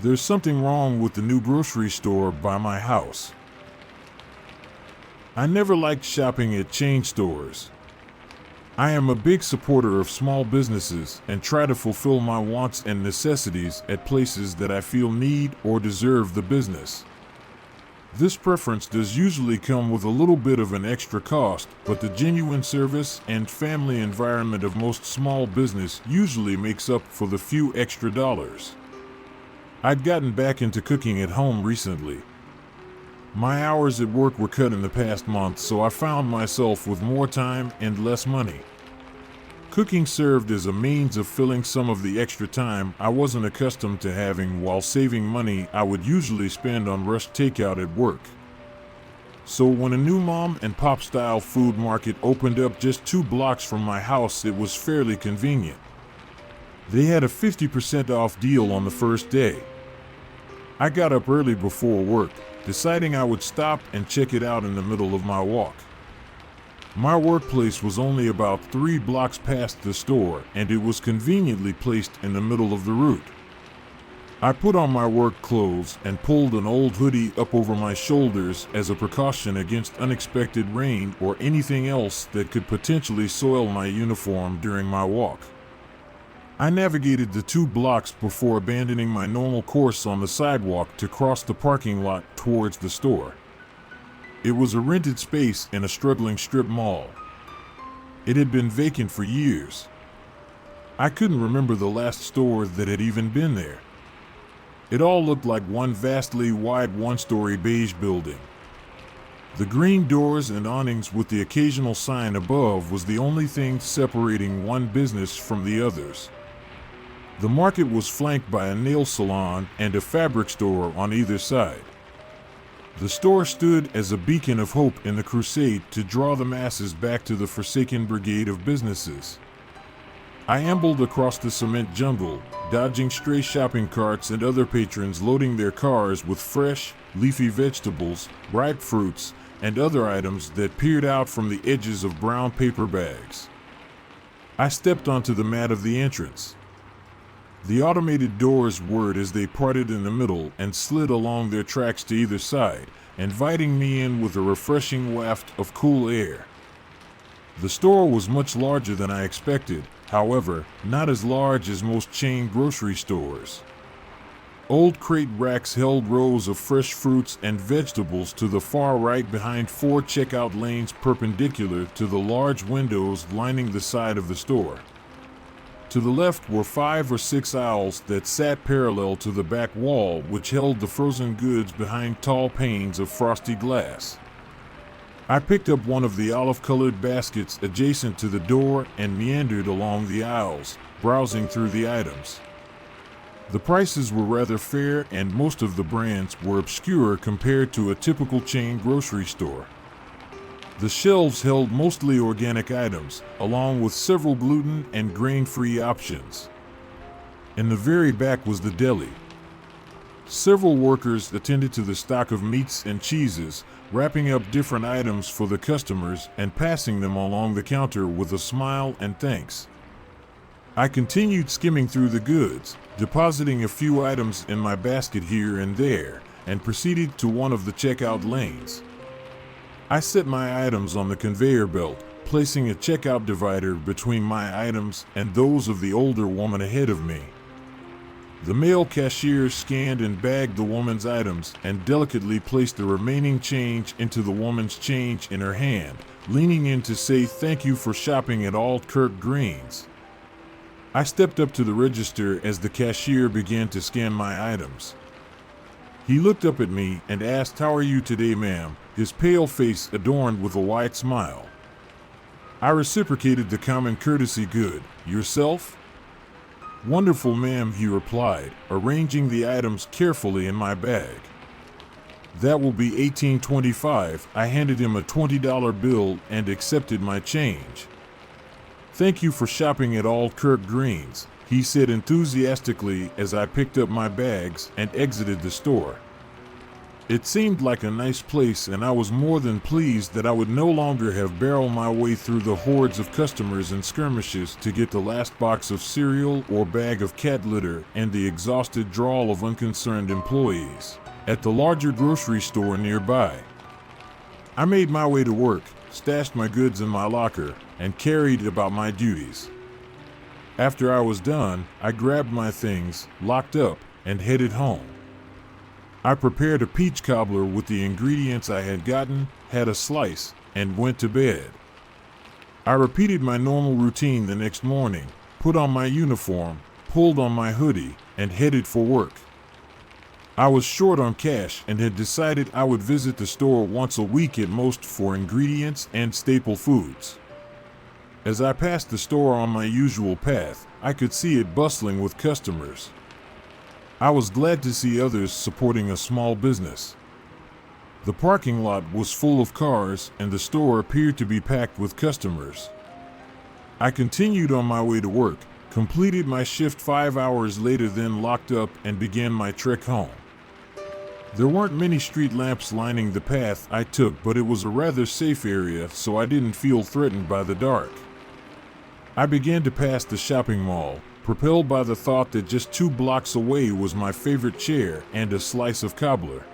There's something wrong with the new grocery store by my house. I never liked shopping at chain stores. I am a big supporter of small businesses and try to fulfill my wants and necessities at places that I feel need or deserve the business. This preference does usually come with a little bit of an extra cost, but the genuine service and family environment of most small business usually makes up for the few extra dollars. I'd gotten back into cooking at home recently. My hours at work were cut in the past month, so I found myself with more time and less money. Cooking served as a means of filling some of the extra time I wasn't accustomed to having while saving money I would usually spend on rushed takeout at work. So when a new mom and pop style food market opened up just 2 blocks from my house, it was fairly convenient. They had a 50% off deal on the first day. I got up early before work, deciding I would stop and check it out in the middle of my walk. My workplace was only about 3 blocks past the store, and it was conveniently placed in the middle of the route. I put on my work clothes and pulled an old hoodie up over my shoulders as a precaution against unexpected rain or anything else that could potentially soil my uniform during my walk. I navigated the 2 blocks before abandoning my normal course on the sidewalk to cross the parking lot towards the store. It was a rented space in a struggling strip mall. It had been vacant for years. I couldn't remember the last store that had even been there. It all looked like one vastly wide 1-story beige building. The green doors and awnings with the occasional sign above was the only thing separating one business from the others. The market was flanked by a nail salon and a fabric store on either side. The store stood as a beacon of hope in the crusade to draw the masses back to the forsaken brigade of businesses. I ambled across the cement jungle, dodging stray shopping carts and other patrons loading their cars with fresh, leafy vegetables, ripe fruits, and other items that peered out from the edges of brown paper bags. I stepped onto the mat of the entrance. The automated doors whirred as they parted in the middle and slid along their tracks to either side, inviting me in with a refreshing waft of cool air. The store was much larger than I expected, however, not as large as most chain grocery stores. Old crate racks held rows of fresh fruits and vegetables to the far right behind 4 checkout lanes perpendicular to the large windows lining the side of the store. To the left were 5 or 6 aisles that sat parallel to the back wall, which held the frozen goods behind tall panes of frosty glass. I picked up one of the olive-colored baskets adjacent to the door and meandered along the aisles, browsing through the items. The prices were rather fair, and most of the brands were obscure compared to a typical chain grocery store. The shelves held mostly organic items, along with several gluten and grain-free options. In the very back was the deli. Several workers attended to the stock of meats and cheeses, wrapping up different items for the customers and passing them along the counter with a smile and thanks. I continued skimming through the goods, depositing a few items in my basket here and there, and proceeded to one of the checkout lanes. I set my items on the conveyor belt, placing a checkout divider between my items and those of the older woman ahead of me. The male cashier scanned and bagged the woman's items and delicately placed the remaining change into the woman's change in her hand, leaning in to say thank you for shopping at Altkirk Greens. I stepped up to the register as the cashier began to scan my items. He looked up at me and asked, "How are you today, ma'am?" his pale face adorned with a wide smile. I reciprocated the common courtesy. "Good. Yourself?" "Wonderful, ma'am," he replied, arranging the items carefully in my bag. "That will be $18.25. I handed him a $20 bill and accepted my change. "Thank you for shopping at Altkirk Greens," he said enthusiastically as I picked up my bags and exited the store. It seemed like a nice place, and I was more than pleased that I would no longer have barreled my way through the hordes of customers and skirmishes to get the last box of cereal or bag of cat litter and the exhausted drawl of unconcerned employees at the larger grocery store nearby. I made my way to work, stashed my goods in my locker, and carried about my duties. After I was done, I grabbed my things, locked up, and headed home. I prepared a peach cobbler with the ingredients I had gotten, had a slice, and went to bed. I repeated my normal routine the next morning, put on my uniform, pulled on my hoodie, and headed for work. I was short on cash and had decided I would visit the store once a week at most for ingredients and staple foods. As I passed the store on my usual path, I could see it bustling with customers. I was glad to see others supporting a small business. The parking lot was full of cars and the store appeared to be packed with customers. I continued on my way to work, completed my shift 5 hours later, then locked up and began my trek home. There weren't many street lamps lining the path I took, but it was a rather safe area, so I didn't feel threatened by the dark. I began to pass the shopping mall, propelled by the thought that just 2 blocks away was my favorite chair and a slice of cobbler.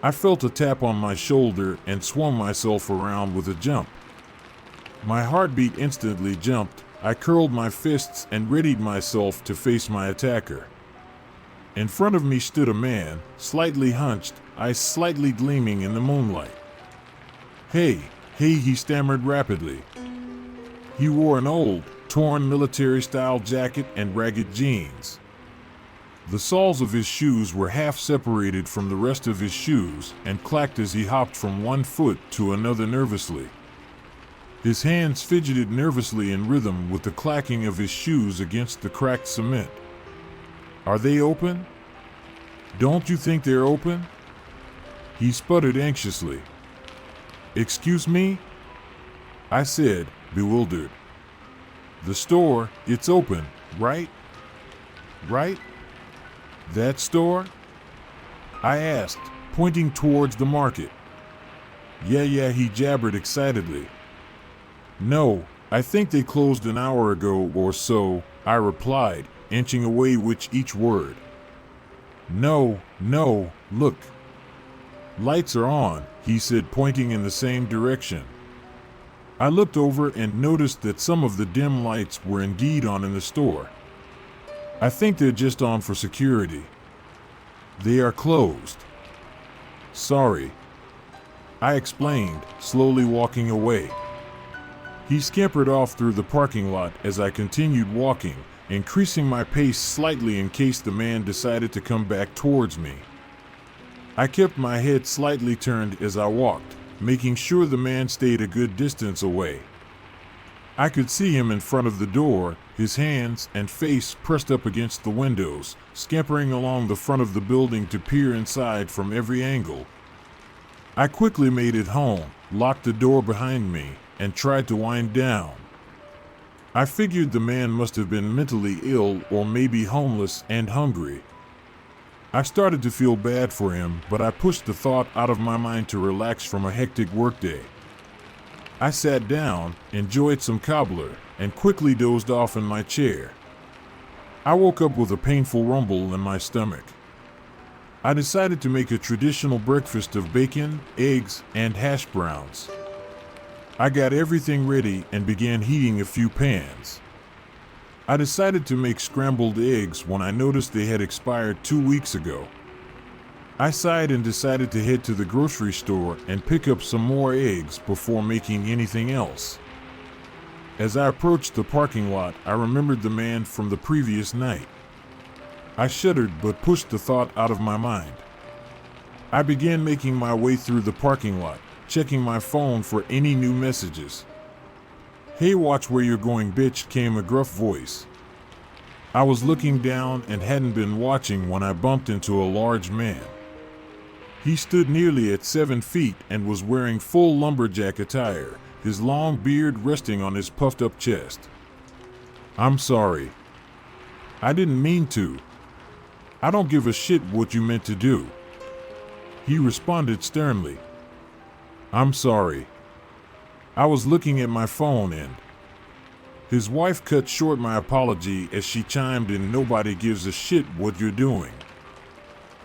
I felt a tap on my shoulder and swung myself around with a jump. My heartbeat instantly jumped. I curled my fists and readied myself to face my attacker. In front of me stood a man, slightly hunched, eyes slightly gleaming in the moonlight. Hey, he stammered rapidly. He wore an old, torn military-style jacket and ragged jeans. The soles of his shoes were half separated from the rest of his shoes and clacked as he hopped from one foot to another nervously. His hands fidgeted nervously in rhythm with the clacking of his shoes against the cracked cement. Are they open? Don't you think they're open? He sputtered anxiously. Excuse me? I said, bewildered. The store, it's open, right? Right? That store? I asked, pointing towards the market. Yeah, he jabbered excitedly. No, I think they closed an hour ago or so, I replied, inching away with each word. No, look. Lights are on, he said, pointing in the same direction. I looked over and noticed that some of the dim lights were indeed on in the store. I think they're just on for security. They are closed. Sorry. I explained, slowly walking away. He scampered off through the parking lot as I continued walking, increasing my pace slightly in case the man decided to come back towards me. I kept my head slightly turned as I walked, making sure the man stayed a good distance away. I could see him in front of the door, his hands and face pressed up against the windows, scampering along the front of the building to peer inside from every angle. I quickly made it home, locked the door behind me, and tried to wind down. I figured the man must have been mentally ill or maybe homeless and hungry. I started to feel bad for him, but I pushed the thought out of my mind to relax from a hectic workday. I sat down, enjoyed some cobbler, and quickly dozed off in my chair. I woke up with a painful rumble in my stomach. I decided to make a traditional breakfast of bacon, eggs, and hash browns. I got everything ready and began heating a few pans. I decided to make scrambled eggs when I noticed they had expired 2 weeks ago. I sighed and decided to head to the grocery store and pick up some more eggs before making anything else. As I approached the parking lot, I remembered the man from the previous night. I shuddered but pushed the thought out of my mind. I began making my way through the parking lot, checking my phone for any new messages. Hey, watch where you're going, bitch, came a gruff voice. I was looking down and hadn't been watching when I bumped into a large man. He stood nearly at 7 feet and was wearing full lumberjack attire, his long beard resting on his puffed up chest. I'm sorry. I didn't mean to. I don't give a shit what you meant to do. He responded sternly. I'm sorry. I was looking at my phone and his wife cut short my apology as she chimed in, nobody gives a shit what you're doing.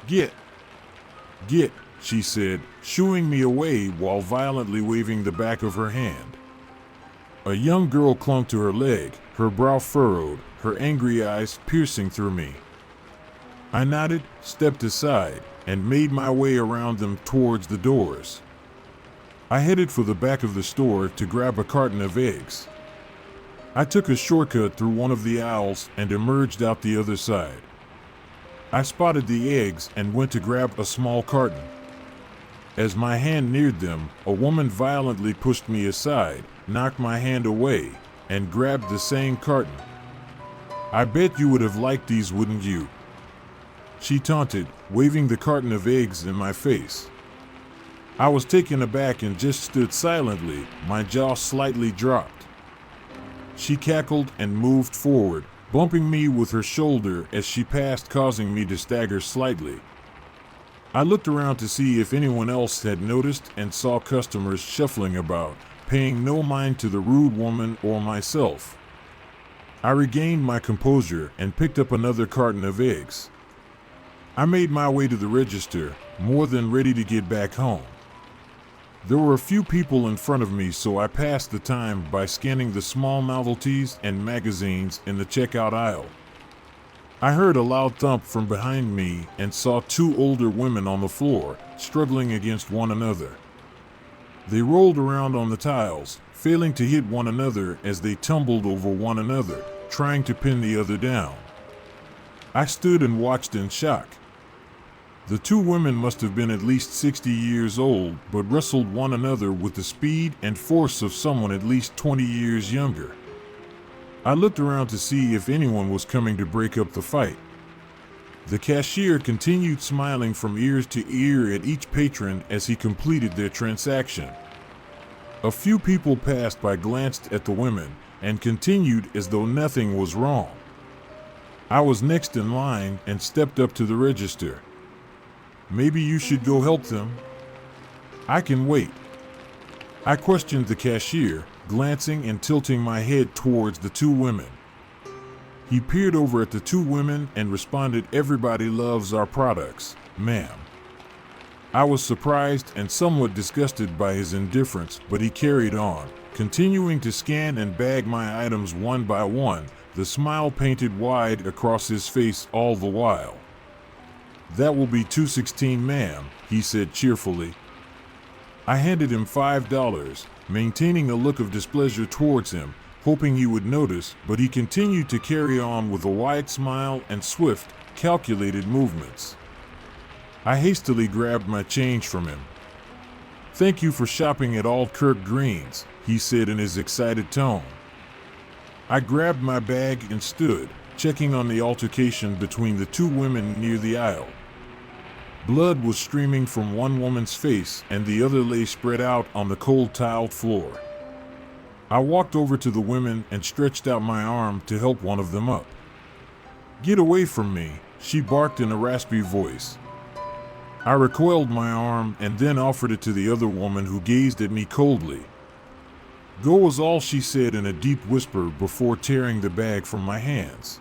Get, she said, shooing me away while violently waving the back of her hand. A young girl clung to her leg, her brow furrowed, her angry eyes piercing through me. I nodded, stepped aside, and made my way around them towards the doors. I headed for the back of the store to grab a carton of eggs. I took a shortcut through one of the aisles and emerged out the other side. I spotted the eggs and went to grab a small carton. As my hand neared them, a woman violently pushed me aside, knocked my hand away, and grabbed the same carton. I bet you would have liked these, wouldn't you? She taunted, waving the carton of eggs in my face. I was taken aback and just stood silently, my jaw slightly dropped. She cackled and moved forward, bumping me with her shoulder as she passed, causing me to stagger slightly. I looked around to see if anyone else had noticed and saw customers shuffling about, paying no mind to the rude woman or myself. I regained my composure and picked up another carton of eggs. I made my way to the register, more than ready to get back home. There were a few people in front of me, so I passed the time by scanning the small novelties and magazines in the checkout aisle. I heard a loud thump from behind me and saw two older women on the floor, struggling against one another. They rolled around on the tiles, failing to hit one another as they tumbled over one another, trying to pin the other down. I stood and watched in shock. The two women must have been at least 60 years old, but wrestled one another with the speed and force of someone at least 20 years younger. I looked around to see if anyone was coming to break up the fight. The cashier continued smiling from ear to ear at each patron as he completed their transaction. A few people passed by, glanced at the women, and continued as though nothing was wrong. I was next in line and stepped up to the register. Maybe you should go help them? I can wait. I questioned the cashier, glancing and tilting my head towards the two women. He peered over at the two women and responded, everybody loves our products, ma'am. I was surprised and somewhat disgusted by his indifference, but he carried on, continuing to scan and bag my items one by one, the smile painted wide across his face all the while. That will be $2.16, ma'am, he said cheerfully. I handed him $5, maintaining a look of displeasure towards him, hoping he would notice, but he continued to carry on with a wide smile and swift, calculated movements. I hastily grabbed my change from him. Thank you for shopping at all Kirk Greens, he said in his excited tone. I grabbed my bag and stood, checking on the altercation between the two women near the aisle. Blood was streaming from one woman's face and the other lay spread out on the cold tiled floor. I walked over to the women and stretched out my arm to help one of them up. Get away from me, she barked in a raspy voice. I recoiled my arm and then offered it to the other woman, who gazed at me coldly. Go, was all she said in a deep whisper before tearing the bag from my hands.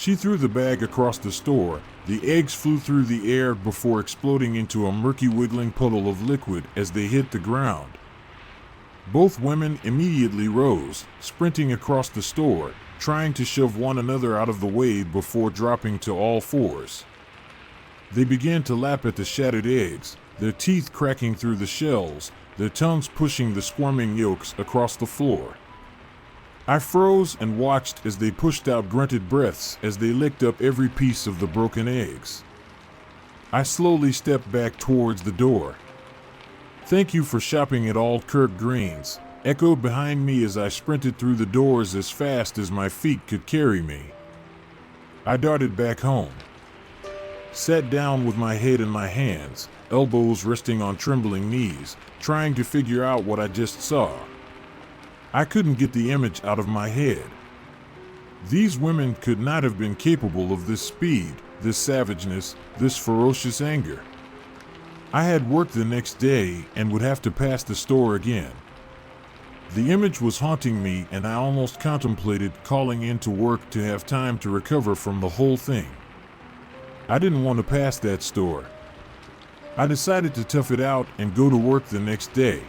She threw the bag across the store. The eggs flew through the air before exploding into a murky wiggling puddle of liquid as they hit the ground. Both women immediately rose, sprinting across the store, trying to shove one another out of the way before dropping to all fours. They began to lap at the shattered eggs, their teeth cracking through the shells, their tongues pushing the squirming yolks across the floor. I froze and watched as they pushed out grunted breaths as they licked up every piece of the broken eggs. I slowly stepped back towards the door. Thank you for shopping at all Kirk Greens, echoed behind me as I sprinted through the doors as fast as my feet could carry me. I darted back home. Sat down with my head in my hands, elbows resting on trembling knees, trying to figure out what I just saw. I couldn't get the image out of my head. These women could not have been capable of this speed, this savageness, this ferocious anger. I had work the next day and would have to pass the store again. The image was haunting me, and I almost contemplated calling into work to have time to recover from the whole thing. I didn't want to pass that store. I decided to tough it out and go to work the next day.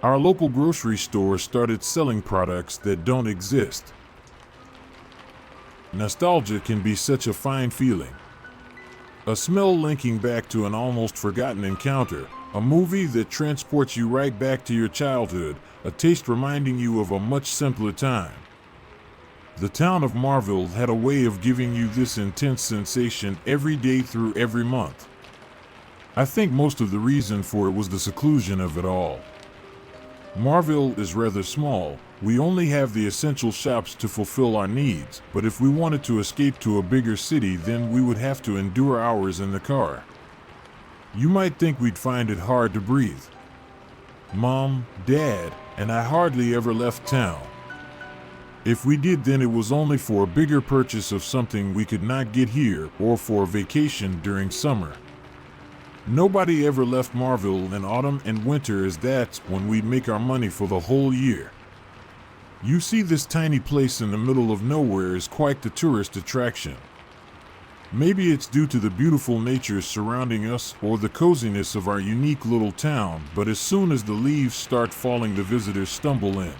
Our local grocery store started selling products that don't exist. Nostalgia can be such a fine feeling. A smell linking back to an almost forgotten encounter, a movie that transports you right back to your childhood, a taste reminding you of a much simpler time. The town of Marville had a way of giving you this intense sensation every day through every month. I think most of the reason for it was the seclusion of it all. Marville is rather small. We only have the essential shops to fulfill our needs, but if we wanted to escape to a bigger city, then we would have to endure hours in the car. You might think we'd find it hard to breathe. Mom, Dad, and I hardly ever left town. If we did, then it was only for a bigger purchase of something we could not get here, or for a vacation during summer. Nobody ever left Marville in autumn and winter, as that's when we'd make our money for the whole year. You see, this tiny place in the middle of nowhere is quite the tourist attraction. Maybe it's due to the beautiful nature surrounding us or the coziness of our unique little town, but as soon as the leaves start falling, the visitors stumble in.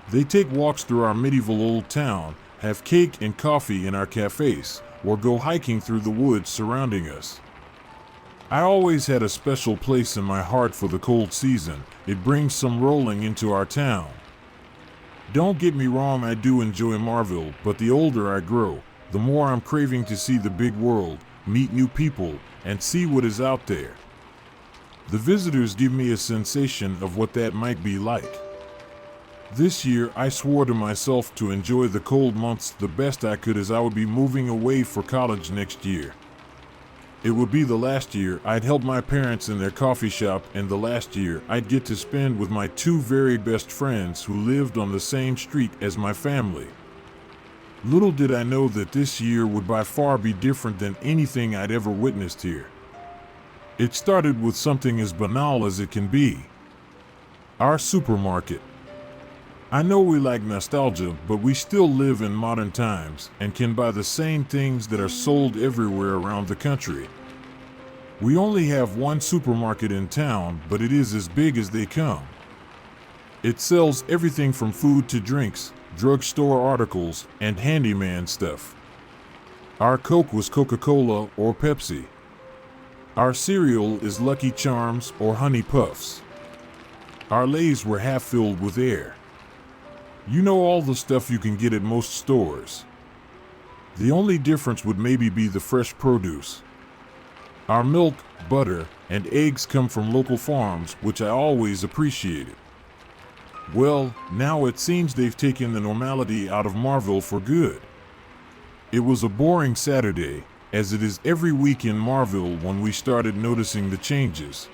They take walks through our medieval old town, have cake and coffee in our cafes, or go hiking through the woods surrounding us. I always had a special place in my heart for the cold season. It brings some rolling into our town. Don't get me wrong, I do enjoy Marville, but the older I grow, the more I'm craving to see the big world, meet new people, and see what is out there. The visitors give me a sensation of what that might be like. This year, I swore to myself to enjoy the cold months the best I could, as I would be moving away for college next year. It would be the last year I'd help my parents in their coffee shop, and the last year I'd get to spend with my two very best friends who lived on the same street as my family. Little did I know that this year would by far be different than anything I'd ever witnessed here. It started with something as banal as it can be. Our supermarket. I know we like nostalgia, but we still live in modern times and can buy the same things that are sold everywhere around the country. We only have one supermarket in town, but it is as big as they come. It sells everything from food to drinks, drugstore articles, and handyman stuff. Our Coke was Coca-Cola or Pepsi. Our cereal is Lucky Charms or Honey Puffs. Our Lays were half filled with air. You know, all the stuff you can get at most stores. The only difference would maybe be the fresh produce. Our milk, butter, and eggs come from local farms, which I always appreciated. Well, now it seems they've taken the normality out of Marville for good. It was a boring Saturday, as it is every week in Marville, when we started noticing the changes.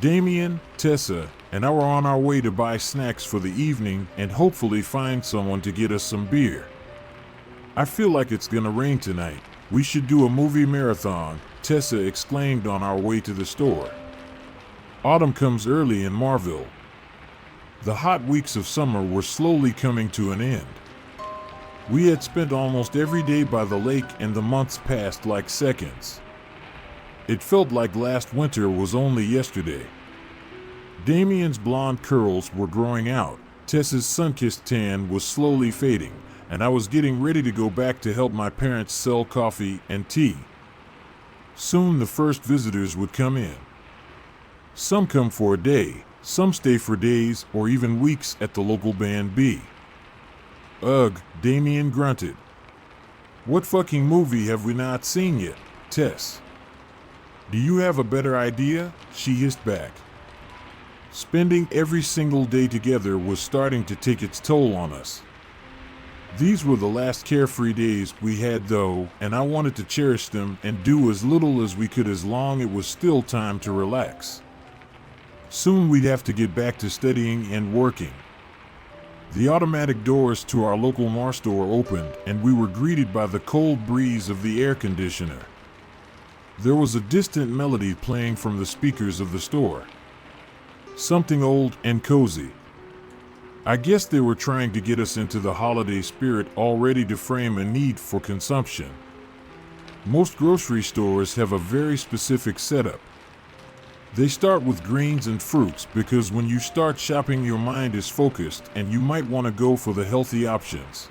Damien, Tessa, and I were on our way to buy snacks for the evening and hopefully find someone to get us some beer. I feel like it's gonna rain tonight. We should do a movie marathon, Tessa exclaimed on our way to the store. Autumn comes early in Marville. The hot weeks of summer were slowly coming to an end. We had spent almost every day by the lake, and the months passed like seconds. It felt like last winter was only yesterday. Damien's blonde curls were growing out, Tessa's sun-kissed tan was slowly fading, and I was getting ready to go back to help my parents sell coffee and tea. Soon the first visitors would come in. Some come for a day, some stay for days or even weeks at the local Band B. Ugh, Damien grunted. What fucking movie have we not seen yet, Tess? Do you have a better idea? She hissed back. Spending every single day together was starting to take its toll on us. These were the last carefree days we had though, and I wanted to cherish them and do as little as we could as long it was still time to relax. Soon we'd have to get back to studying and working. The automatic doors to our local Mars store opened, and we were greeted by the cold breeze of the air conditioner. There was a distant melody playing from the speakers of the store. Something old and cozy. I guess they were trying to get us into the holiday spirit, all ready to frame a need for consumption. Most grocery stores have a very specific setup. They start with greens and fruits because when you start shopping, your mind is focused and you might want to go for the healthy options.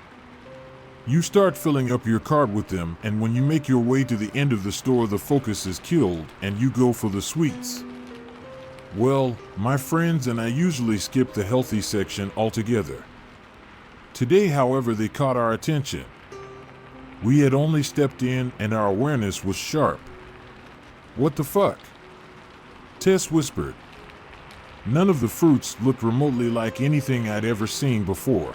You start filling up your cart with them, and when you make your way to the end of the store, the focus is killed and you go for the sweets. Well, my friends and I usually skip the healthy section altogether. Today, however, they caught our attention. We had only stepped in and our awareness was sharp. What the fuck? Tess whispered. None of the fruits looked remotely like anything I'd ever seen before.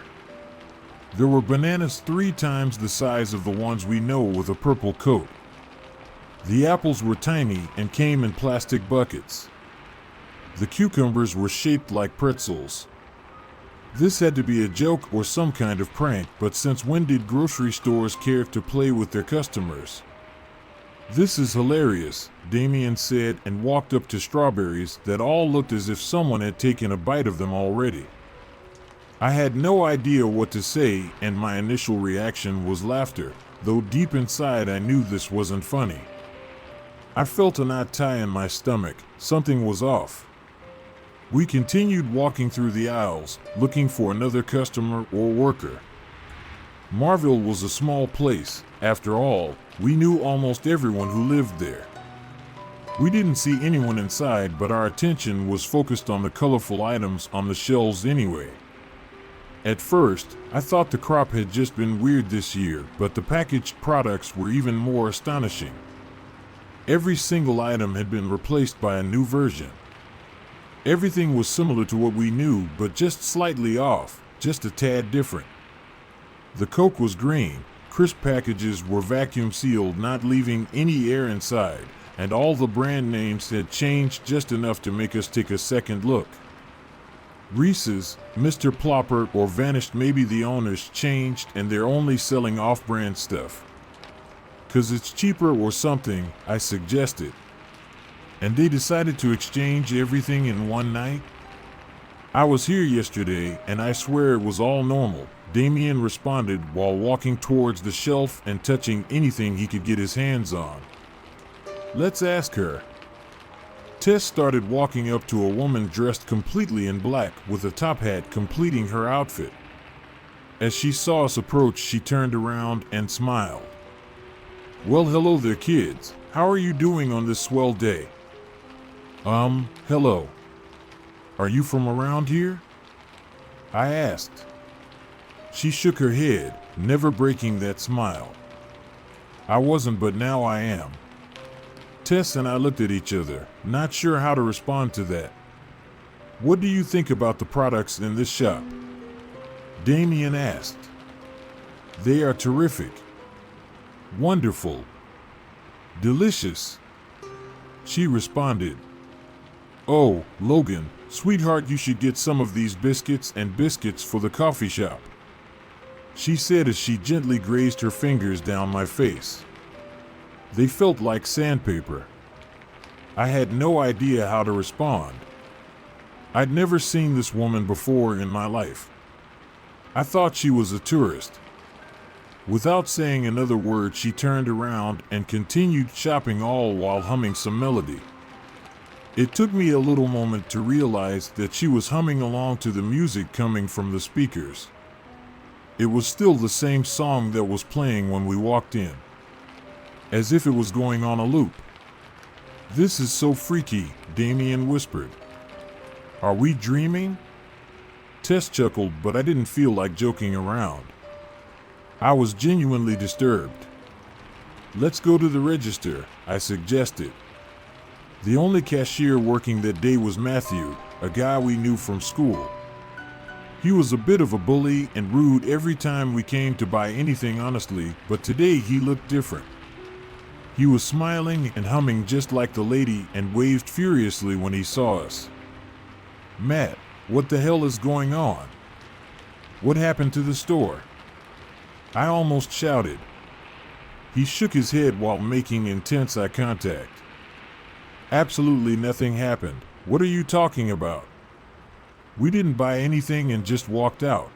There were bananas 3 times the size of the ones we know with a purple coat. The apples were tiny and came in plastic buckets. The cucumbers were shaped like pretzels. This had to be a joke or some kind of prank, but since when did grocery stores care to play with their customers? This is hilarious, Damien said, and walked up to strawberries that all looked as if someone had taken a bite of them already. I had no idea what to say, and my initial reaction was laughter, though deep inside I knew this wasn't funny. I felt a knot tie in my stomach. Something was off. We continued walking through the aisles, looking for another customer or worker. Marville was a small place. After all, we knew almost everyone who lived there. We didn't see anyone inside, but our attention was focused on the colorful items on the shelves anyway. At first, I thought the crop had just been weird this year, but the packaged products were even more astonishing. Every single item had been replaced by a new version. Everything was similar to what we knew, but just slightly off, just a tad different. The Coke was green, crisp packages were vacuum sealed, not leaving any air inside, and all the brand names had changed just enough to make us take a second look. Reese's, Mr. Plopper, or vanished. Maybe the owners changed and they're only selling off-brand stuff. 'Cause it's cheaper or something, I suggested. And they decided to exchange everything in one night? I was here yesterday, and I swear it was all normal, Damien responded while walking towards the shelf and touching anything he could get his hands on. Let's ask her. Tess started walking up to a woman dressed completely in black with a top hat completing her outfit. As she saw us approach, she turned around and smiled. Well, hello there, kids. How are you doing on this swell day? Hello. Are you from around here? I asked. She shook her head, never breaking that smile. I wasn't, but now I am. Tess and I looked at each other, not sure how to respond to that. What do you think about the products in this shop? Damien asked. They are terrific. Wonderful. Delicious. She responded. Oh, Logan, sweetheart, you should get some of these biscuits for the coffee shop. She said as she gently grazed her fingers down my face. They felt like sandpaper. I had no idea how to respond. I'd never seen this woman before in my life. I thought she was a tourist. Without saying another word, she turned around and continued shopping, all while humming some melody. It took me a little moment to realize that she was humming along to the music coming from the speakers. It was still the same song that was playing when we walked in, as if it was going on a loop. This is so freaky, Damien whispered. Are we dreaming? Tess chuckled, but I didn't feel like joking around. I was genuinely disturbed. Let's go to the register, I suggested. The only cashier working that day was Matthew, a guy we knew from school. He was a bit of a bully and rude every time we came to buy anything honestly, but today he looked different. He was smiling and humming just like the lady and waved furiously when he saw us. "Matt, what the hell is going on? What happened to the store?" I almost shouted. He shook his head while making intense eye contact. "Absolutely nothing happened. What are you talking about? We didn't buy anything and just walked out."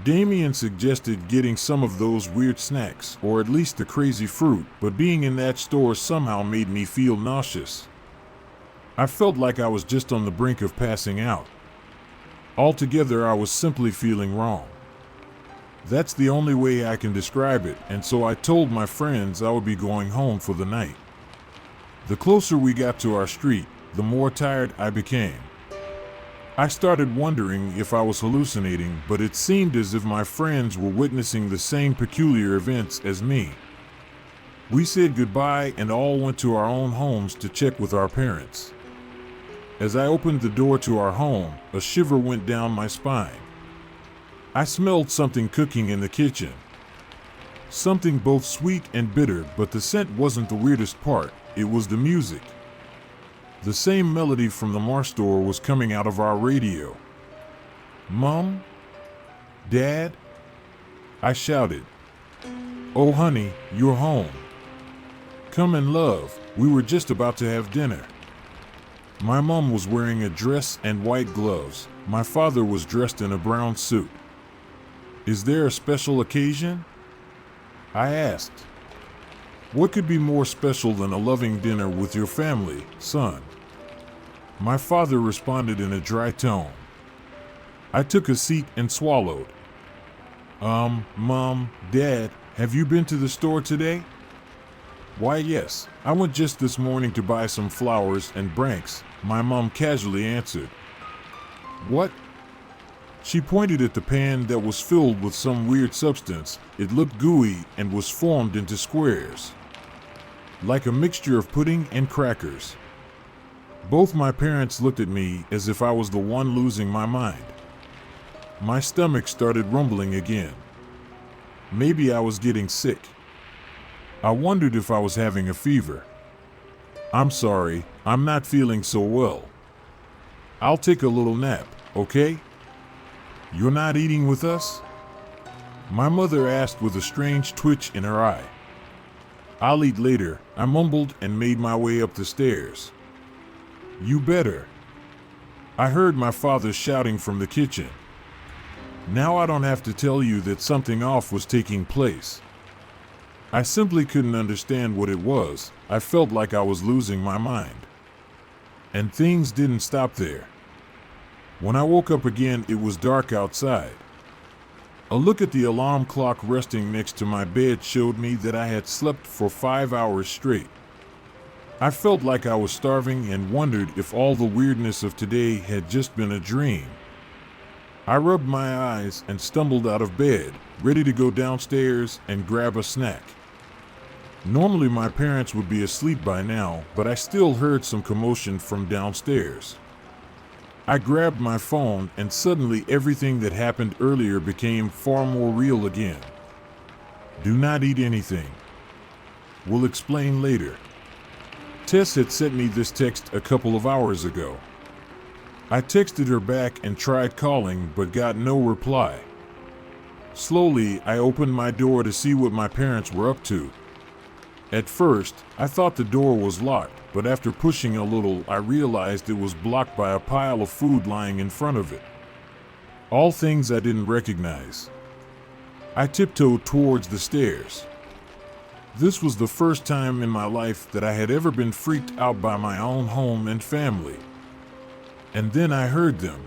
Damien suggested getting some of those weird snacks, or at least the crazy fruit, but being in that store somehow made me feel nauseous. I felt like I was just on the brink of passing out. Altogether, I was simply feeling wrong. That's the only way I can describe it, and so I told my friends I would be going home for the night. The closer we got to our street, the more tired I became. I started wondering if I was hallucinating, but it seemed as if my friends were witnessing the same peculiar events as me. We said goodbye and all went to our own homes to check with our parents. As I opened the door to our home, a shiver went down my spine. I smelled something cooking in the kitchen. Something both sweet and bitter, but the scent wasn't the weirdest part, it was the music. The same melody from the Mars store was coming out of our radio. "Mom? Dad?" I shouted. "Oh honey, you're home. Come in, love, we were just about to have dinner." My mom was wearing a dress and white gloves. My father was dressed in a brown suit. "Is there a special occasion?" I asked. "What could be more special than a loving dinner with your family, son?" My father responded in a dry tone. I took a seat and swallowed. Mom, Dad, have you been to the store today?" "Why, yes, I went just this morning to buy some flowers and branks," my mom casually answered. "What?" She pointed at the pan that was filled with some weird substance. It looked gooey and was formed into squares, like a mixture of pudding and crackers. Both my parents looked at me as if I was the one losing my mind. My stomach started rumbling again. Maybe I was getting sick. I wondered if I was having a fever. "I'm sorry, I'm not feeling so well. I'll take a little nap, okay? You're not eating with us?" my mother asked with a strange twitch in her eye. "I'll eat later," I mumbled and made my way up the stairs. "You better." I heard my father shouting from the kitchen. Now I don't have to tell you that something off was taking place. I simply couldn't understand what it was. I felt like I was losing my mind. And things didn't stop there. When I woke up again, it was dark outside. A look at the alarm clock resting next to my bed showed me that I had slept for 5 hours straight. I felt like I was starving and wondered if all the weirdness of today had just been a dream. I rubbed my eyes and stumbled out of bed, ready to go downstairs and grab a snack. Normally my parents would be asleep by now, but I still heard some commotion from downstairs. I grabbed my phone and suddenly everything that happened earlier became far more real again. "Do not eat anything. We'll explain later." Tess had sent me this text a couple of hours ago. I texted her back and tried calling but got no reply. Slowly, I opened my door to see what my parents were up to. At first, I thought the door was locked, but after pushing a little, I realized it was blocked by a pile of food lying in front of it. All things I didn't recognize. I tiptoed towards the stairs. This was the first time in my life that I had ever been freaked out by my own home and family. And then I heard them.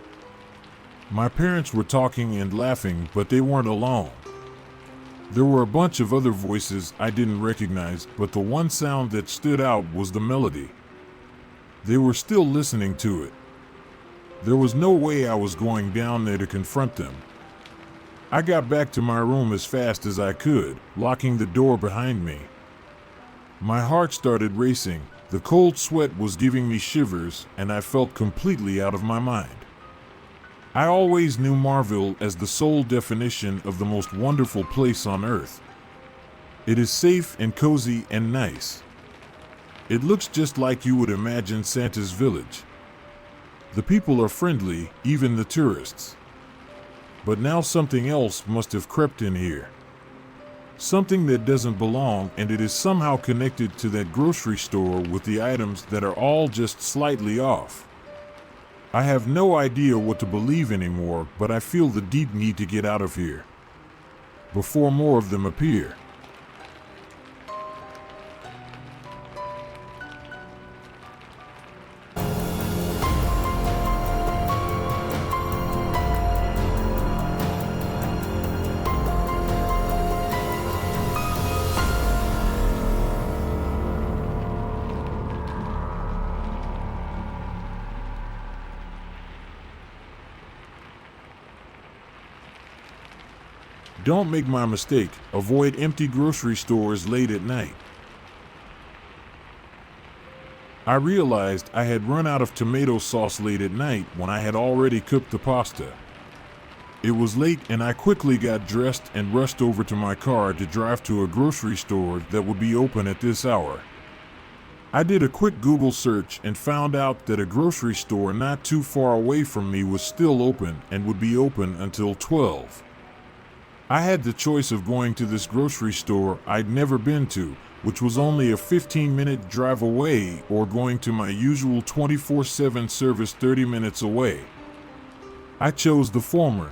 My parents were talking and laughing, but they weren't alone. There were a bunch of other voices I didn't recognize, but the one sound that stood out was the melody. They were still listening to it. There was no way I was going down there to confront them. I got back to my room as fast as I could, locking the door behind me. My heart started racing, The cold sweat was giving me shivers, and I felt completely out of my mind. I always knew Marville as the sole definition of the most wonderful place on earth. It is safe and cozy and nice. It looks just like you would imagine Santa's village. The people are friendly, even the tourists. But now something else must have crept in here. Something that doesn't belong, and it is somehow connected to that grocery store with the items that are all just slightly off. I have no idea what to believe anymore, but I feel the deep need to get out of here before more of them appear. Don't make my mistake. Avoid empty grocery stores late at night. I realized I had run out of tomato sauce late at night when I had already cooked the pasta. It was late and I quickly got dressed and rushed over to my car to drive to a grocery store that would be open at this hour. I did a quick Google search and found out that a grocery store not too far away from me was still open and would be open until 12. I had the choice of going to this grocery store I'd never been to, which was only a 15-minute drive away, or going to my usual 24/7 service 30 minutes away. I chose the former.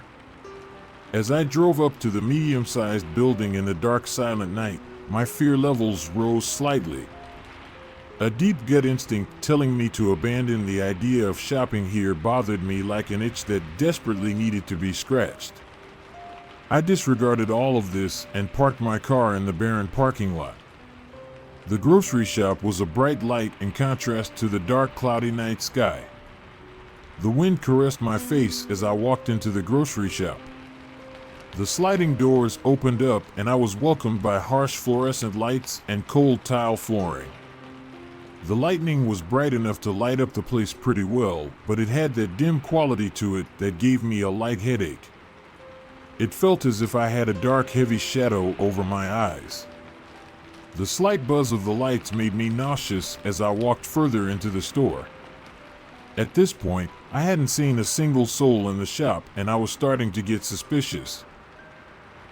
As I drove up to the medium-sized building in the dark, silent night, my fear levels rose slightly. A deep gut instinct telling me to abandon the idea of shopping here bothered me like an itch that desperately needed to be scratched. I disregarded all of this and parked my car in the barren parking lot. The grocery shop was a bright light in contrast to the dark, cloudy night sky. The wind caressed my face as I walked into the grocery shop. The sliding doors opened up and I was welcomed by harsh fluorescent lights and cold tile flooring. The lightning was bright enough to light up the place pretty well, but it had that dim quality to it that gave me a light headache. It felt as if I had a dark, heavy shadow over my eyes. The slight buzz of the lights made me nauseous as I walked further into the store. At this point, I hadn't seen a single soul in the shop, and I was starting to get suspicious.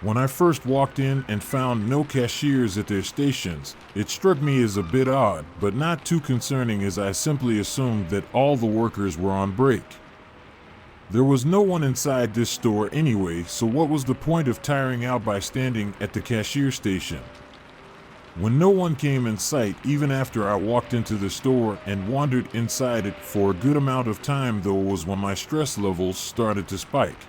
When I first walked in and found no cashiers at their stations, it struck me as a bit odd, but not too concerning, as I simply assumed that all the workers were on break. There was no one inside this store anyway, so what was the point of tiring out by standing at the cashier station? When no one came in sight, even after I walked into the store and wandered inside it for a good amount of time, though, was when my stress levels started to spike.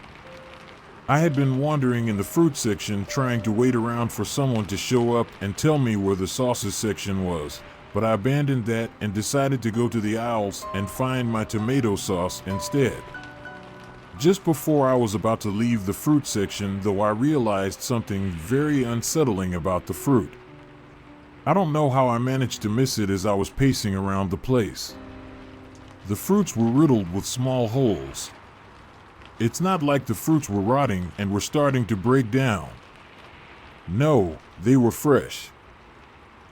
I had been wandering in the fruit section trying to wait around for someone to show up and tell me where the sauces section was, but I abandoned that and decided to go to the aisles and find my tomato sauce instead. Just before I was about to leave the fruit section, though, I realized something very unsettling about the fruit. I don't know how I managed to miss it as I was pacing around the place. The fruits were riddled with small holes. It's not like the fruits were rotting and were starting to break down. No, they were fresh.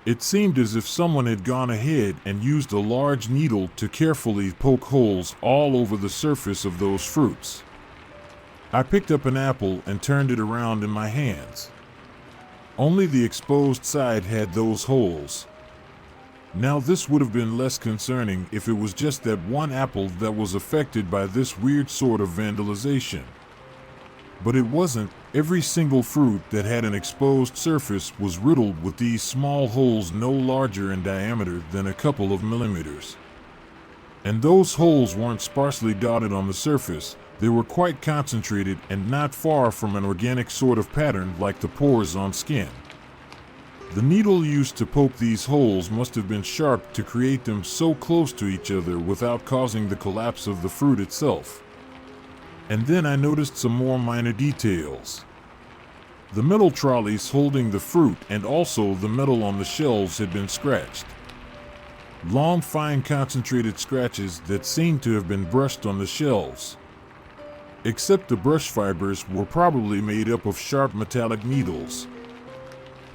It seemed as if someone had gone ahead and used a large needle to carefully poke holes all over the surface of those fruits. I picked up an apple and turned it around in my hands. Only the exposed side had those holes. Now, this would have been less concerning if it was just that one apple that was affected by this weird sort of vandalization. But it wasn't. Every single fruit that had an exposed surface was riddled with these small holes no larger in diameter than a couple of millimeters. And those holes weren't sparsely dotted on the surface, they were quite concentrated and not far from an organic sort of pattern like the pores on skin. The needle used to poke these holes must have been sharp to create them so close to each other without causing the collapse of the fruit itself. And then I noticed some more minor details. The metal trolleys holding the fruit and also the metal on the shelves had been scratched. long, fine, concentrated scratches that seemed to have been brushed on the shelves. Except the brush fibers were probably made up of sharp metallic needles.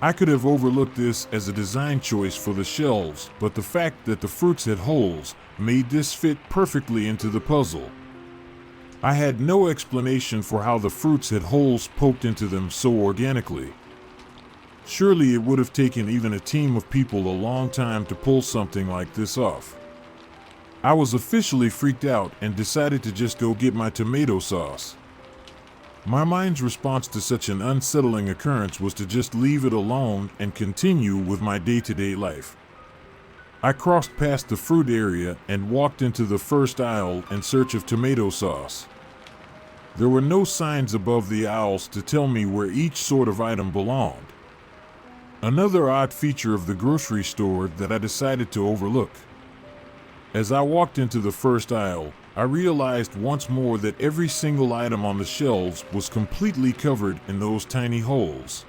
I could have overlooked this as a design choice for the shelves, but the fact that the fruits had holes made this fit perfectly into the puzzle. I had no explanation for how the fruits had holes poked into them so organically. Surely it would have taken even a team of people a long time to pull something like this off. I was officially freaked out and decided to just go get my tomato sauce. My mind's response to such an unsettling occurrence was to just leave it alone and continue with my day-to-day life. I crossed past the fruit area and walked into the first aisle in search of tomato sauce. There were no signs above the aisles to tell me where each sort of item belonged. Another odd feature of the grocery store that I decided to overlook. As I walked into the first aisle, I realized once more that every single item on the shelves was completely covered in those tiny holes.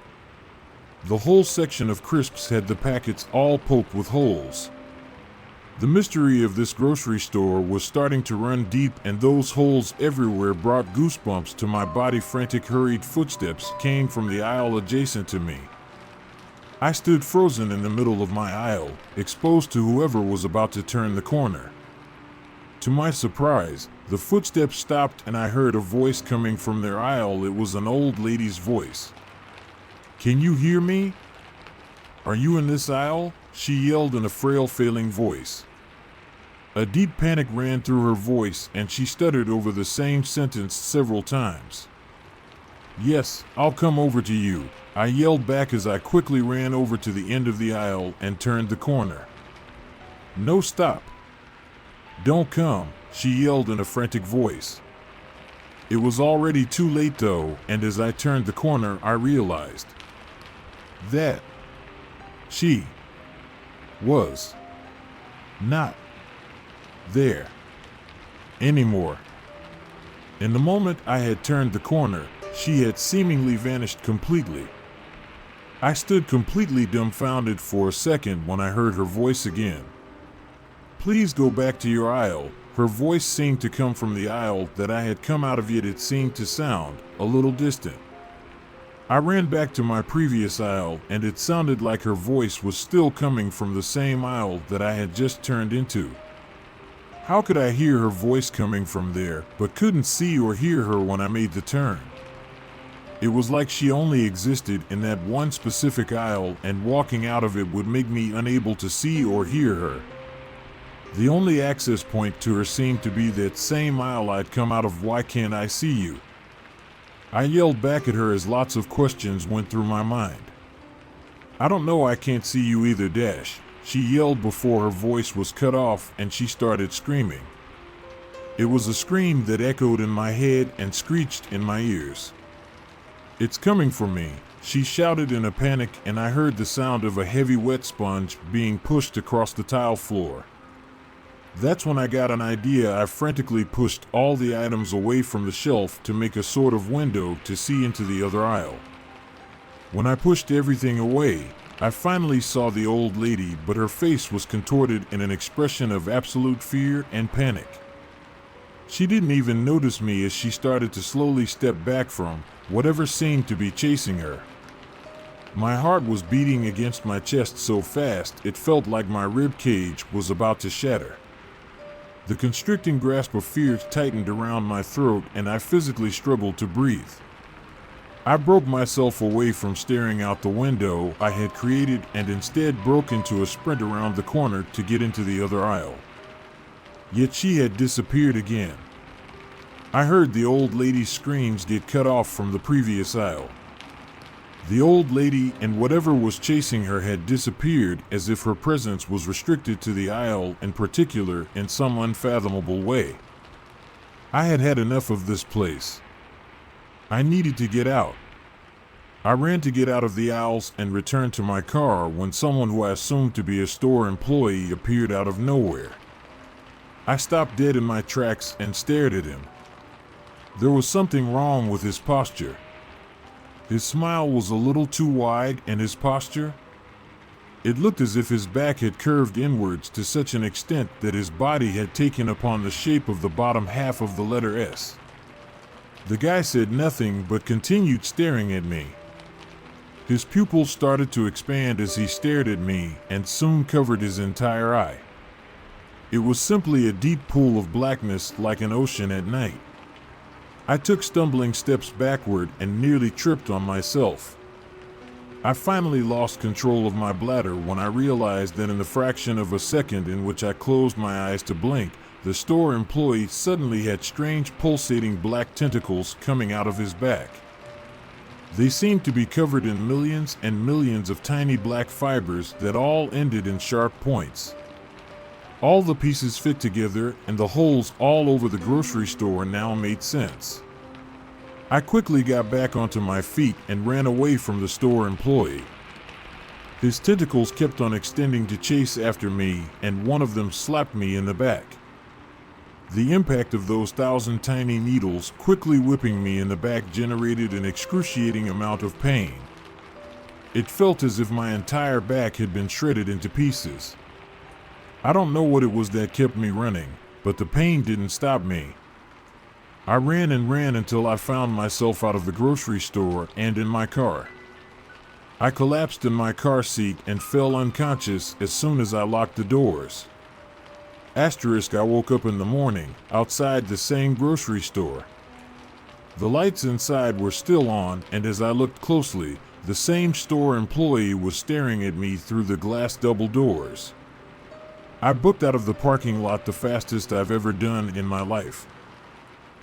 The whole section of crisps had the packets all poked with holes. The mystery of this grocery store was starting to run deep, and those holes everywhere brought goosebumps to my body. Frantic, hurried footsteps came from the aisle adjacent to me. I stood frozen in the middle of my aisle, exposed to whoever was about to turn the corner. To my surprise, the footsteps stopped and I heard a voice coming from their aisle. It was an old lady's voice. "Can you hear me? Are you in this aisle?" she yelled in a frail, failing voice. A deep panic ran through her voice and she stuttered over the same sentence several times. "Yes, I'll come over to you," I yelled back as I quickly ran over to the end of the aisle and turned the corner. "No, stop. Don't come," she yelled in a frantic voice. It was already too late though, and as I turned the corner I realized that she was not there anymore. In the moment I had turned the corner, she had seemingly vanished completely. I stood completely dumbfounded for a second when I heard her voice again. "Please go back to your aisle." Her voice seemed to come from the aisle that I had come out of, yet it seemed to sound a little distant. I ran back to my previous aisle and it sounded like her voice was still coming from the same aisle that I had just turned into. How could I hear her voice coming from there, but couldn't see or hear her when I made the turn? It was like she only existed in that one specific aisle, and walking out of it would make me unable to see or hear her. The only access point to her seemed to be that same aisle I'd come out of. "Why can't I see you?" I yelled back at her as lots of questions went through my mind. "I don't know, I can't see you either, Dash," she yelled before her voice was cut off and she started screaming. It was a scream that echoed in my head and screeched in my ears. "It's coming for me," she shouted in a panic, and I heard the sound of a heavy wet sponge being pushed across the tile floor. That's when I got an idea. I frantically pushed all the items away from the shelf to make a sort of window to see into the other aisle. When I pushed everything away, I finally saw the old lady, but her face was contorted in an expression of absolute fear and panic. She didn't even notice me as she started to slowly step back from whatever seemed to be chasing her. My heart was beating against my chest so fast it felt like my rib cage was about to shatter. The constricting grasp of fear tightened around my throat and I physically struggled to breathe. I broke myself away from staring out the window I had created and instead broke into a sprint around the corner to get into the other aisle. Yet she had disappeared again. I heard the old lady's screams get cut off from the previous aisle. The old lady and whatever was chasing her had disappeared, as if her presence was restricted to the aisle in particular in some unfathomable way. I had had enough of this place. I needed to get out. I ran to get out of the aisles and returned to my car when someone who I assumed to be a store employee appeared out of nowhere. I stopped dead in my tracks and stared at him. There was something wrong with his posture. His smile was a little too wide, and his posture? It looked as if his back had curved inwards to such an extent that his body had taken upon the shape of the bottom half of the letter S. The guy said nothing but continued staring at me. His pupils started to expand as he stared at me and soon covered his entire eye. It was simply a deep pool of blackness like an ocean at night. I took stumbling steps backward and nearly tripped on myself. I finally lost control of my bladder when I realized that in the fraction of a second in which I closed my eyes to blink, the store employee suddenly had strange pulsating black tentacles coming out of his back. They seemed to be covered in millions and millions of tiny black fibers that all ended in sharp points. All the pieces fit together, and the holes all over the grocery store now made sense. I quickly got back onto my feet and ran away from the store employee. His tentacles kept on extending to chase after me, and one of them slapped me in the back. The impact of those 1,000 tiny needles quickly whipping me in the back generated an excruciating amount of pain. It felt as if my entire back had been shredded into pieces. I don't know what it was that kept me running, but the pain didn't stop me. I ran and ran until I found myself out of the grocery store and in my car. I collapsed in my car seat and fell unconscious as soon as I locked the doors. I woke up in the morning, outside the same grocery store. The lights inside were still on, and as I looked closely, the same store employee was staring at me through the glass double doors. I booked out of the parking lot the fastest I've ever done in my life.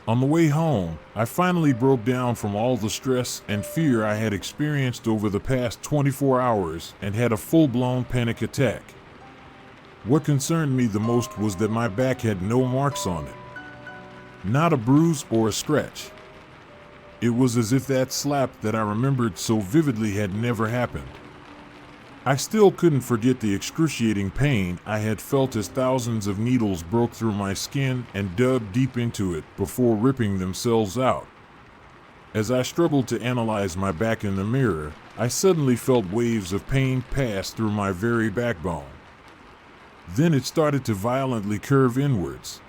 On the way home, I finally broke down from all the stress and fear I had experienced over the past 24 hours and had a full-blown panic attack. What concerned me the most was that my back had no marks on it. Not a bruise or a scratch. It was as if that slap that I remembered so vividly had never happened. I still couldn't forget the excruciating pain I had felt as thousands of needles broke through my skin and dug deep into it before ripping themselves out. As I struggled to analyze my back in the mirror, I suddenly felt waves of pain pass through my very backbone. Then it started to violently curve inwards.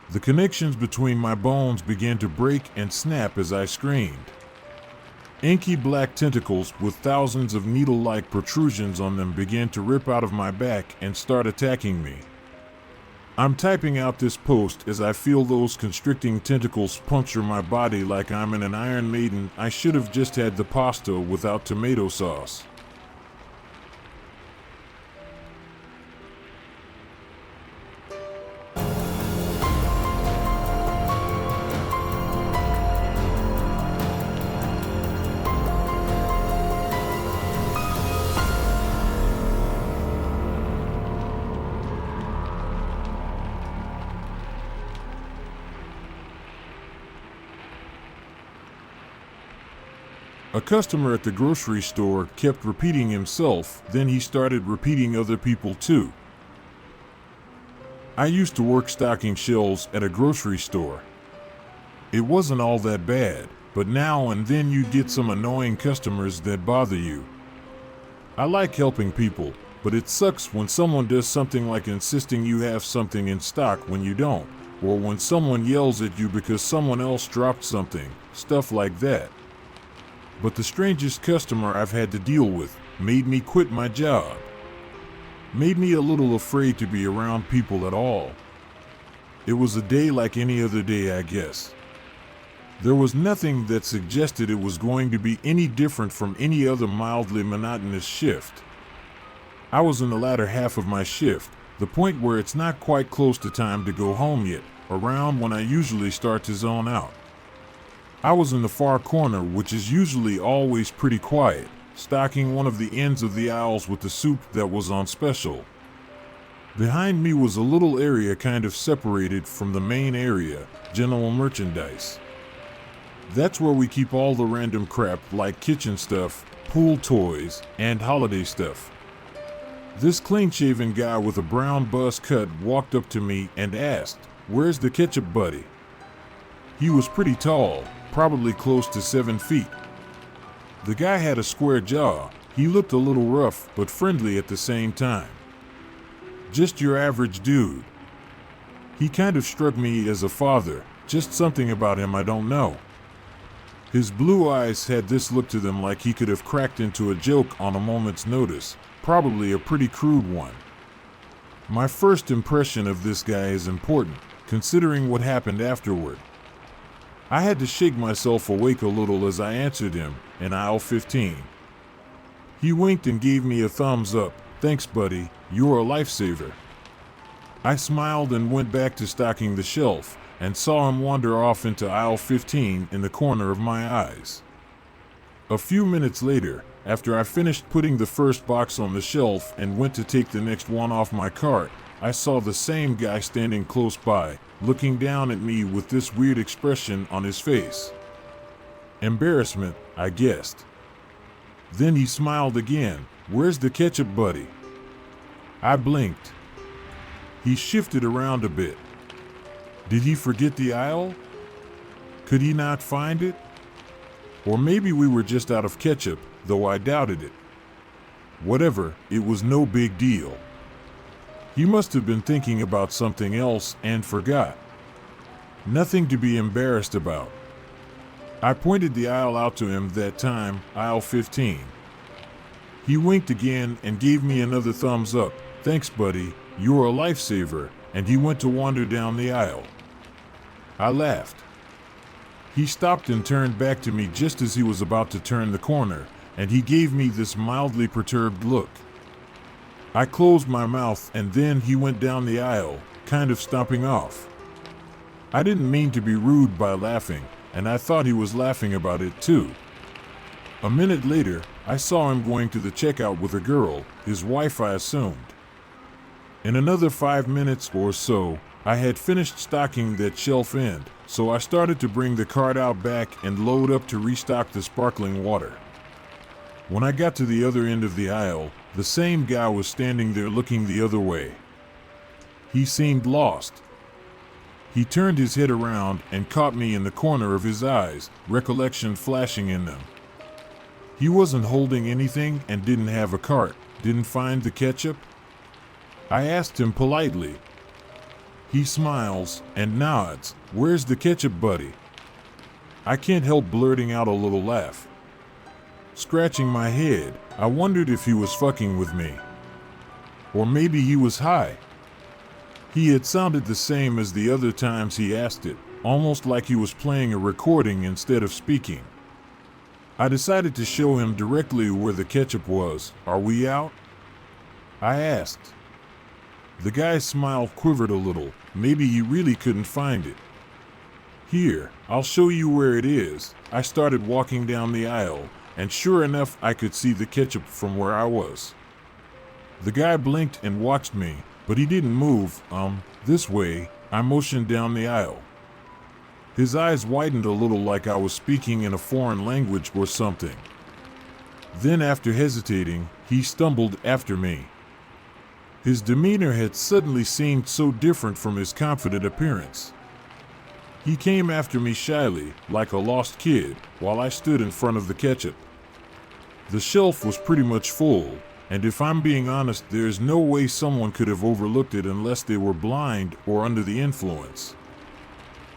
The connections between my bones began to break and snap as I screamed. Inky black tentacles with thousands of needle-like protrusions on them began to rip out of my back and start attacking me. I'm typing out this post as I feel those constricting tentacles puncture my body like I'm in an Iron Maiden. I should have just had the pasta without tomato sauce. A customer at the grocery store kept repeating himself, then he started repeating other people too. I used to work stocking shelves at a grocery store. It wasn't all that bad, but now and then you'd get some annoying customers that bother you. I like helping people, but it sucks when someone does something like insisting you have something in stock when you don't, or when someone yells at you because someone else dropped something, stuff like that. But the strangest customer I've had to deal with made me quit my job. Made me a little afraid to be around people at all. It was a day like any other day, I guess. There was nothing that suggested it was going to be any different from any other mildly monotonous shift. I was in the latter half of my shift, the point where it's not quite close to time to go home yet, around when I usually start to zone out. I was in the far corner, which is usually always pretty quiet, stocking one of the ends of the aisles with the soup that was on special. Behind me was a little area kind of separated from the main area, general merchandise. That's where we keep all the random crap like kitchen stuff, pool toys, and holiday stuff. This clean-shaven guy with a brown buzz cut walked up to me and asked, "Where's the ketchup, buddy?" He was pretty tall, probably close to 7 feet. The guy had a square jaw, He looked a little rough, but friendly at the same time. Just your average dude. He kind of struck me as a father, just something about him I don't know. His blue eyes had this look to them like he could have cracked into a joke on a moment's notice, probably a pretty crude one. My first impression of this guy is important, considering what happened afterward. I had to shake myself awake a little as I answered him, in aisle 15. He winked and gave me a thumbs up. Thanks, buddy, you're a lifesaver. I smiled and went back to stocking the shelf, and saw him wander off into aisle 15 in the corner of my eyes. A few minutes later, after I finished putting the first box on the shelf and went to take the next one off my cart, I saw the same guy standing close by, looking down at me with this weird expression on his face. Embarrassment, I guessed. Then he smiled again. Where's the ketchup, buddy? I blinked. He shifted around a bit. Did he forget the aisle? Could he not find it? Or maybe we were just out of ketchup, though I doubted it. Whatever, it was no big deal. He must have been thinking about something else and forgot. Nothing to be embarrassed about. I pointed the aisle out to him that time, aisle 15. He winked again and gave me another thumbs up. Thanks, buddy, you're a lifesaver, and he went to wander down the aisle. I laughed. He stopped and turned back to me just as he was about to turn the corner, and he gave me this mildly perturbed look. I closed my mouth and then he went down the aisle, kind of stomping off. I didn't mean to be rude by laughing, and I thought he was laughing about it too. A minute later, I saw him going to the checkout with a girl, his wife I assumed. In another 5 minutes or so, I had finished stocking that shelf end, so I started to bring the cart out back and load up to restock the sparkling water. When I got to the other end of the aisle, the same guy was standing there looking the other way. He seemed lost. He turned his head around and caught me in the corner of his eyes, recollection flashing in them. He wasn't holding anything and didn't have a cart, didn't find the ketchup. I asked him politely. He smiles and nods. Where's the ketchup, buddy? I can't help blurting out a little laugh. Scratching my head, I wondered if he was fucking with me. Or maybe he was high. He had sounded the same as the other times he asked it, almost like he was playing a recording instead of speaking. I decided to show him directly where the ketchup was. Are we out? I asked. The guy's smile quivered a little. Maybe he really couldn't find it. Here, I'll show you where it is. I started walking down the aisle, and sure enough, I could see the ketchup from where I was. The guy blinked and watched me, but he didn't move. This way, I motioned down the aisle. His eyes widened a little like I was speaking in a foreign language or something. Then, after hesitating, he stumbled after me. His demeanor had suddenly seemed so different from his confident appearance. He came after me shyly, like a lost kid, while I stood in front of the ketchup. The shelf was pretty much full, and if I'm being honest, there's no way someone could have overlooked it unless they were blind or under the influence.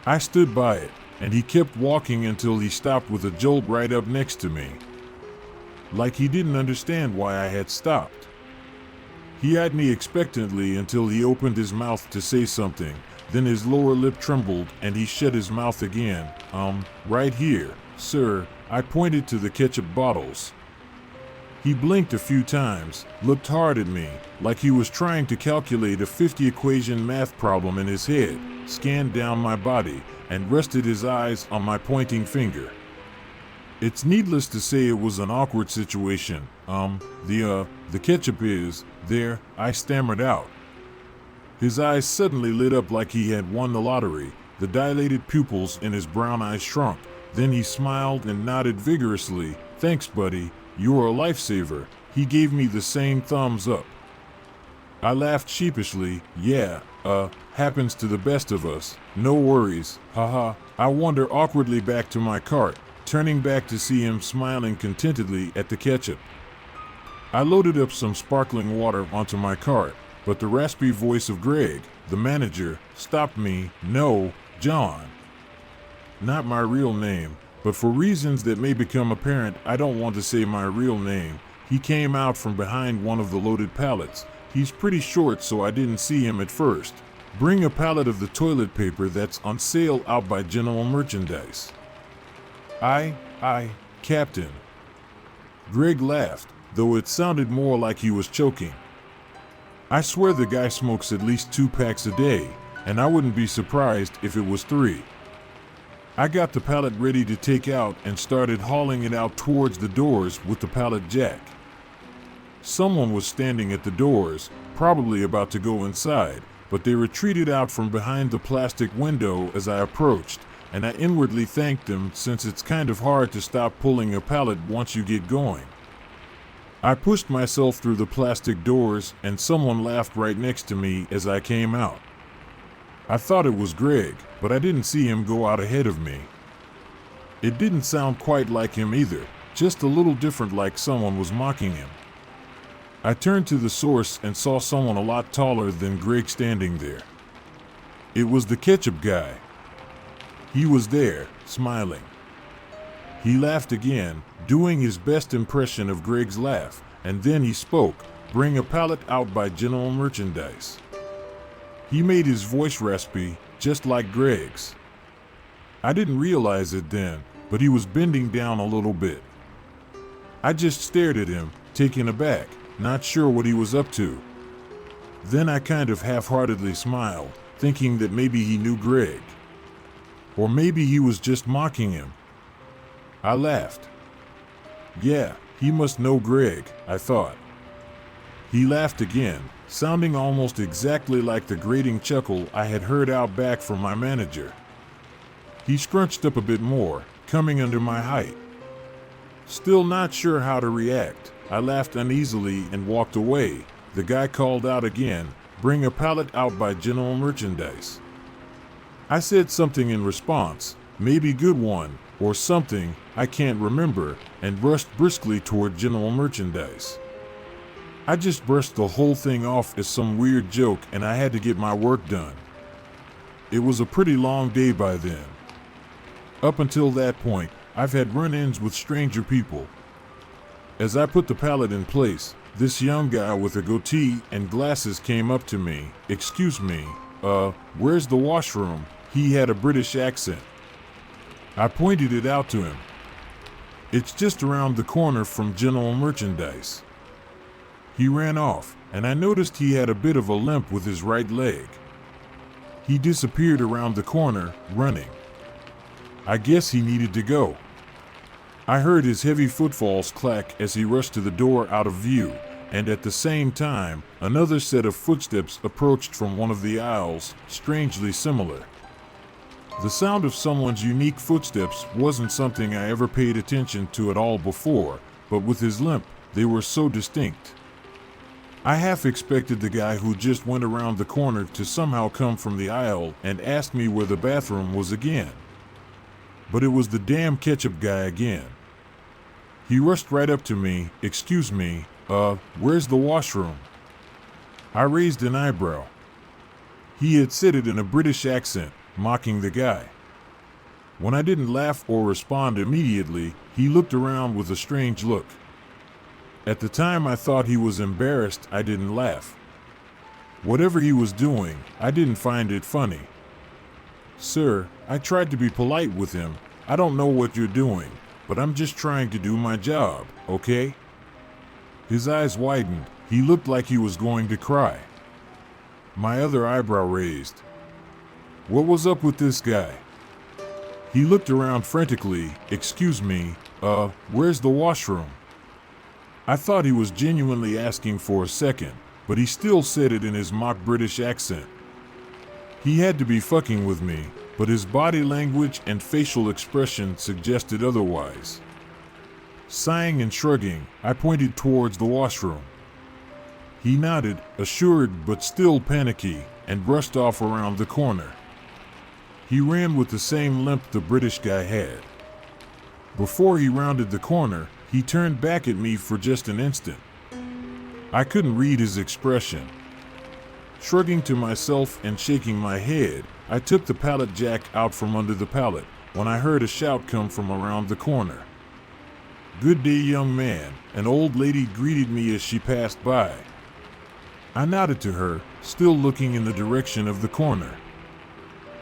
I stood by it, and he kept walking until he stopped with a jolt right up next to me. Like he didn't understand why I had stopped. He eyed me expectantly until he opened his mouth to say something, then his lower lip trembled and he shut his mouth again. Right here, sir, I pointed to the ketchup bottles. He blinked a few times, looked hard at me, like he was trying to calculate a 50 equation math problem in his head, scanned down my body, and rested his eyes on my pointing finger. It's needless to say it was an awkward situation. The ketchup is there, I stammered out. His eyes suddenly lit up like he had won the lottery. The dilated pupils in his brown eyes shrunk. Then he smiled and nodded vigorously. Thanks, buddy. You're a lifesaver. He gave me the same thumbs up. I laughed sheepishly. Yeah, happens to the best of us. No worries. Haha. I wandered awkwardly back to my cart, turning back to see him smiling contentedly at the ketchup. I loaded up some sparkling water onto my cart, but the raspy voice of Greg, the manager, stopped me. No, John. Not my real name, but for reasons that may become apparent, I don't want to say my real name. He came out from behind one of the loaded pallets. He's pretty short, so I didn't see him at first. Bring a pallet of the toilet paper that's on sale out by General Merchandise. Captain. Greg laughed, though it sounded more like he was choking. I swear the guy smokes at least 2 packs a day, and I wouldn't be surprised if it was 3. I got the pallet ready to take out and started hauling it out towards the doors with the pallet jack. Someone was standing at the doors, probably about to go inside, but they retreated out from behind the plastic window as I approached, and I inwardly thanked them, since it's kind of hard to stop pulling a pallet once you get going. I pushed myself through the plastic doors, and someone laughed right next to me as I came out. I thought it was Greg, but I didn't see him go out ahead of me. It didn't sound quite like him either, just a little different, like someone was mocking him. I turned to the source and saw someone a lot taller than Greg standing there. It was the ketchup guy. He was there, smiling. He laughed again, doing his best impression of Greg's laugh, and then he spoke. Bring a pallet out by General Merchandise. He made his voice raspy, just like Greg's. I didn't realize it then, but he was bending down a little bit. I just stared at him, taken aback, not sure what he was up to. Then I kind of half-heartedly smiled, thinking that maybe he knew Greg. Or maybe he was just mocking him. I laughed. Yeah, he must know Greg, I thought. He laughed again, sounding almost exactly like the grating chuckle I had heard out back from my manager. He scrunched up a bit more, coming under my height. Still not sure how to react, I laughed uneasily and walked away. The guy called out again, bring a pallet out by General Merchandise. I said something in response, maybe good one, or something, I can't remember, and rushed briskly toward General Merchandise. I just brushed the whole thing off as some weird joke, and I had to get my work done. It was a pretty long day by then. Up until that point, I've had run-ins with stranger people. As I put the pallet in place, this young guy with a goatee and glasses came up to me. Excuse me, where's the washroom? He had a British accent. I pointed it out to him. It's just around the corner from General Merchandise. He ran off, and I noticed he had a bit of a limp with his right leg. He disappeared around the corner, running. I guess he needed to go. I heard his heavy footfalls clack as he rushed to the door out of view, and at the same time, another set of footsteps approached from one of the aisles, strangely similar. The sound of someone's unique footsteps wasn't something I ever paid attention to at all before, but with his limp, they were so distinct. I half expected the guy who just went around the corner to somehow come from the aisle and ask me where the bathroom was again. But it was the damn ketchup guy again. He rushed right up to me. Excuse me, where's the washroom? I raised an eyebrow. He had said it in a British accent, mocking the guy. When I didn't laugh or respond immediately, he looked around with a strange look. At the time I thought he was embarrassed. I didn't laugh. Whatever he was doing, I didn't find it funny. Sir, I tried to be polite with him. I don't know what you're doing, but I'm just trying to do my job, okay? His eyes widened. He looked like he was going to cry. My other eyebrow raised. What was up with this guy? He looked around frantically. Excuse me, where's the washroom? I thought he was genuinely asking for a second, but he still said it in his mock British accent. He had to be fucking with me, but his body language and facial expression suggested otherwise. Sighing and shrugging, I pointed towards the washroom. He nodded, assured but still panicky, and brushed off around the corner. He ran with the same limp the British guy had. Before he rounded the corner, he turned back at me for just an instant. I couldn't read his expression. Shrugging to myself and shaking my head, I took the pallet jack out from under the pallet when I heard a shout come from around the corner. "Good day, young man," an old lady greeted me as she passed by. I nodded to her, still looking in the direction of the corner.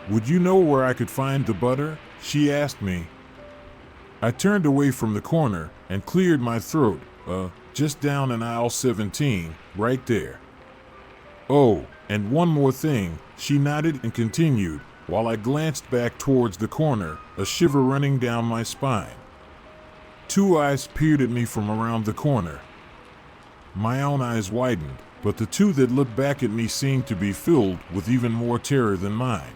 "Would you know where I could find the butter?" she asked me. I turned away from the corner and cleared my throat. Just down in aisle 17, right there." "Oh, and one more thing," she nodded and continued, while I glanced back towards the corner, a shiver running down my spine. Two eyes peered at me from around the corner. My own eyes widened, but the two that looked back at me seemed to be filled with even more terror than mine.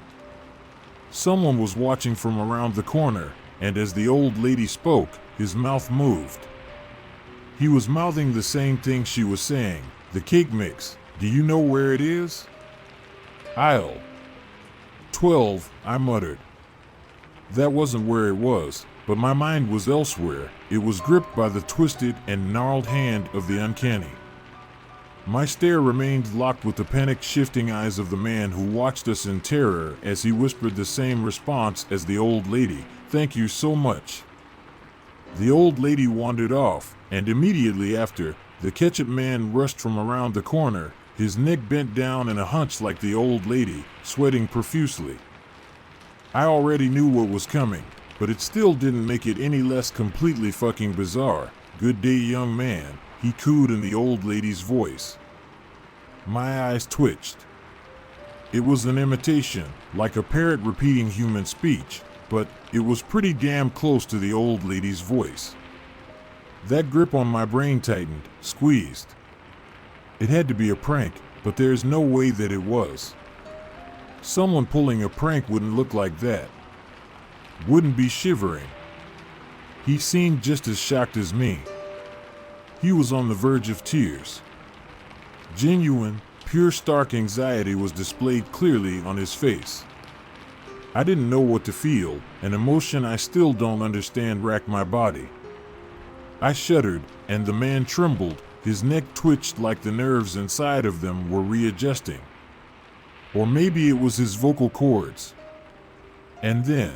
Someone was watching from around the corner, and as the old lady spoke, his mouth moved. He was mouthing the same thing she was saying, "The cake mix. Do you know where it is?" "Aisle 12, I muttered. That wasn't where it was, but my mind was elsewhere. It was gripped by the twisted and gnarled hand of the uncanny. My stare remained locked with the panic-shifting eyes of the man who watched us in terror as he whispered the same response as the old lady, "Thank you so much." The old lady wandered off, and immediately after, the ketchup man rushed from around the corner, his neck bent down in a hunch like the old lady, sweating profusely. I already knew what was coming, but it still didn't make it any less completely fucking bizarre. "Good day, young man," he cooed in the old lady's voice. My eyes twitched. It was an imitation, like a parrot repeating human speech, but it was pretty damn close to the old lady's voice. That grip on my brain tightened, squeezed. It had to be a prank, but there's no way that it was. Someone pulling a prank wouldn't look like that. Wouldn't be shivering. He seemed just as shocked as me. He was on the verge of tears. Genuine, pure stark anxiety was displayed clearly on his face. I didn't know what to feel, an emotion I still don't understand racked my body. I shuddered, and the man trembled, his neck twitched like the nerves inside of them were readjusting. Or maybe it was his vocal cords. And then,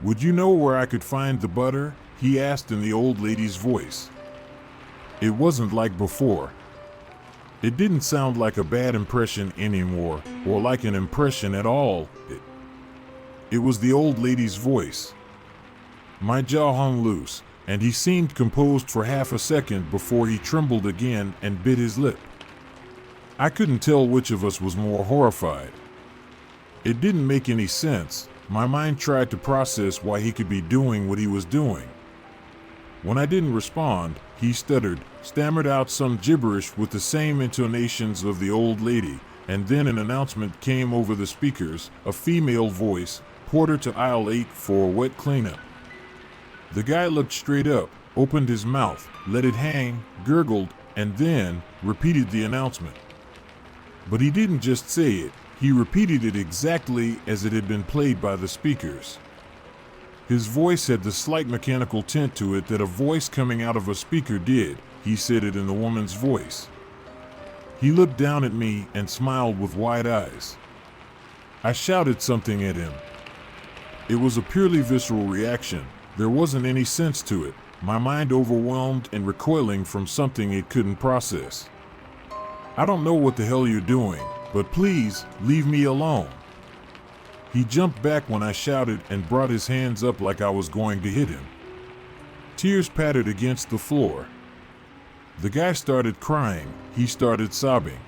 "Would you know where I could find the butter?" he asked in the old lady's voice. It wasn't like before. It didn't sound like a bad impression anymore, or like an impression at all. It was the old lady's voice. My jaw hung loose, and he seemed composed for half a second before he trembled again and bit his lip. I couldn't tell which of us was more horrified. It didn't make any sense. My mind tried to process why he could be doing what he was doing. When I didn't respond, he stuttered, stammered out some gibberish with the same intonations of the old lady, and then an announcement came over the speakers, a female voice, "Porter to aisle 8 for a wet cleanup." The guy looked straight up, opened his mouth, let it hang, gurgled, and then repeated the announcement. But he didn't just say it, he repeated it exactly as it had been played by the speakers. His voice had the slight mechanical tint to it that a voice coming out of a speaker did. He said it in the woman's voice. He looked down at me and smiled with wide eyes. I shouted something at him. It was a purely visceral reaction. There wasn't any sense to it, my mind overwhelmed and recoiling from something it couldn't process. "I don't know what the hell you're doing, but please, leave me alone." He jumped back when I shouted and brought his hands up like I was going to hit him. Tears pattered against the floor. The guy started crying, he started sobbing.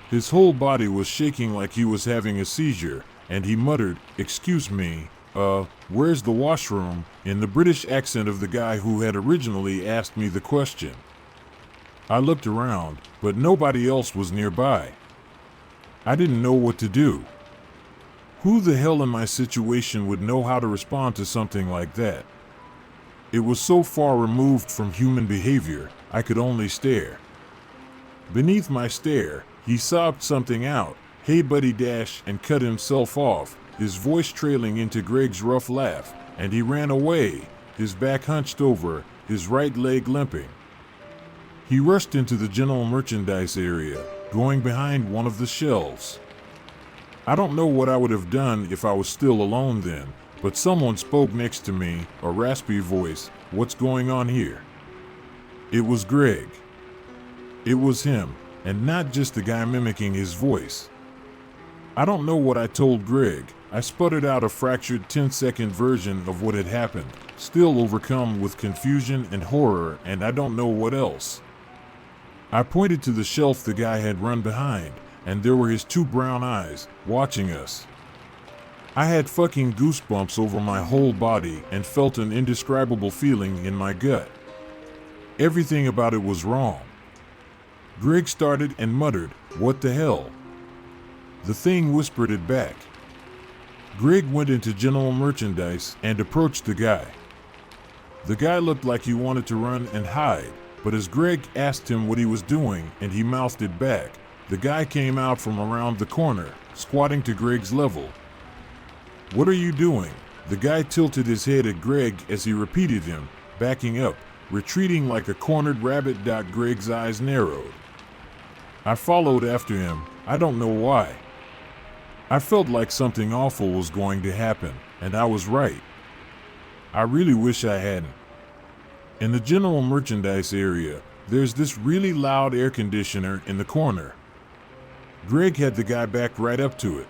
His whole body was shaking like he was having a seizure, and he muttered, "Excuse me, where's the washroom?" in the British accent of the guy who had originally asked me the question. I looked around, but nobody else was nearby. I didn't know what to do. Who the hell in my situation would know how to respond to something like that? It was so far removed from human behavior, I could only stare. Beneath my stare, he sobbed something out, "Hey buddy dash," and cut himself off, his voice trailing into Greg's rough laugh, and he ran away, his back hunched over, his right leg limping. He rushed into the general merchandise area, going behind one of the shelves. I don't know what I would have done if I was still alone then, but someone spoke next to me, a raspy voice. "What's going on here?" It was Greg. It was him, and not just the guy mimicking his voice. I don't know what I told Greg. I sputtered out a fractured 10-second version of what had happened, still overcome with confusion and horror, and I don't know what else. I pointed to the shelf the guy had run behind, and there were his two brown eyes, watching us. I had fucking goosebumps over my whole body and felt an indescribable feeling in my gut. Everything about it was wrong. Greg started and muttered, "What the hell?" The thing whispered it back. Greg went into general merchandise and approached the guy. The guy looked like he wanted to run and hide, but as Greg asked him what he was doing and he mouthed it back, the guy came out from around the corner, squatting to Greg's level. "What are you doing?" The guy tilted his head at Greg as he repeated him, backing up, retreating like a cornered rabbit. Greg's eyes narrowed. I followed after him, I don't know why. I felt like something awful was going to happen, and I was right. I really wish I hadn't. In the general merchandise area, there's this really loud air conditioner in the corner. Greg had the guy backed right up to it.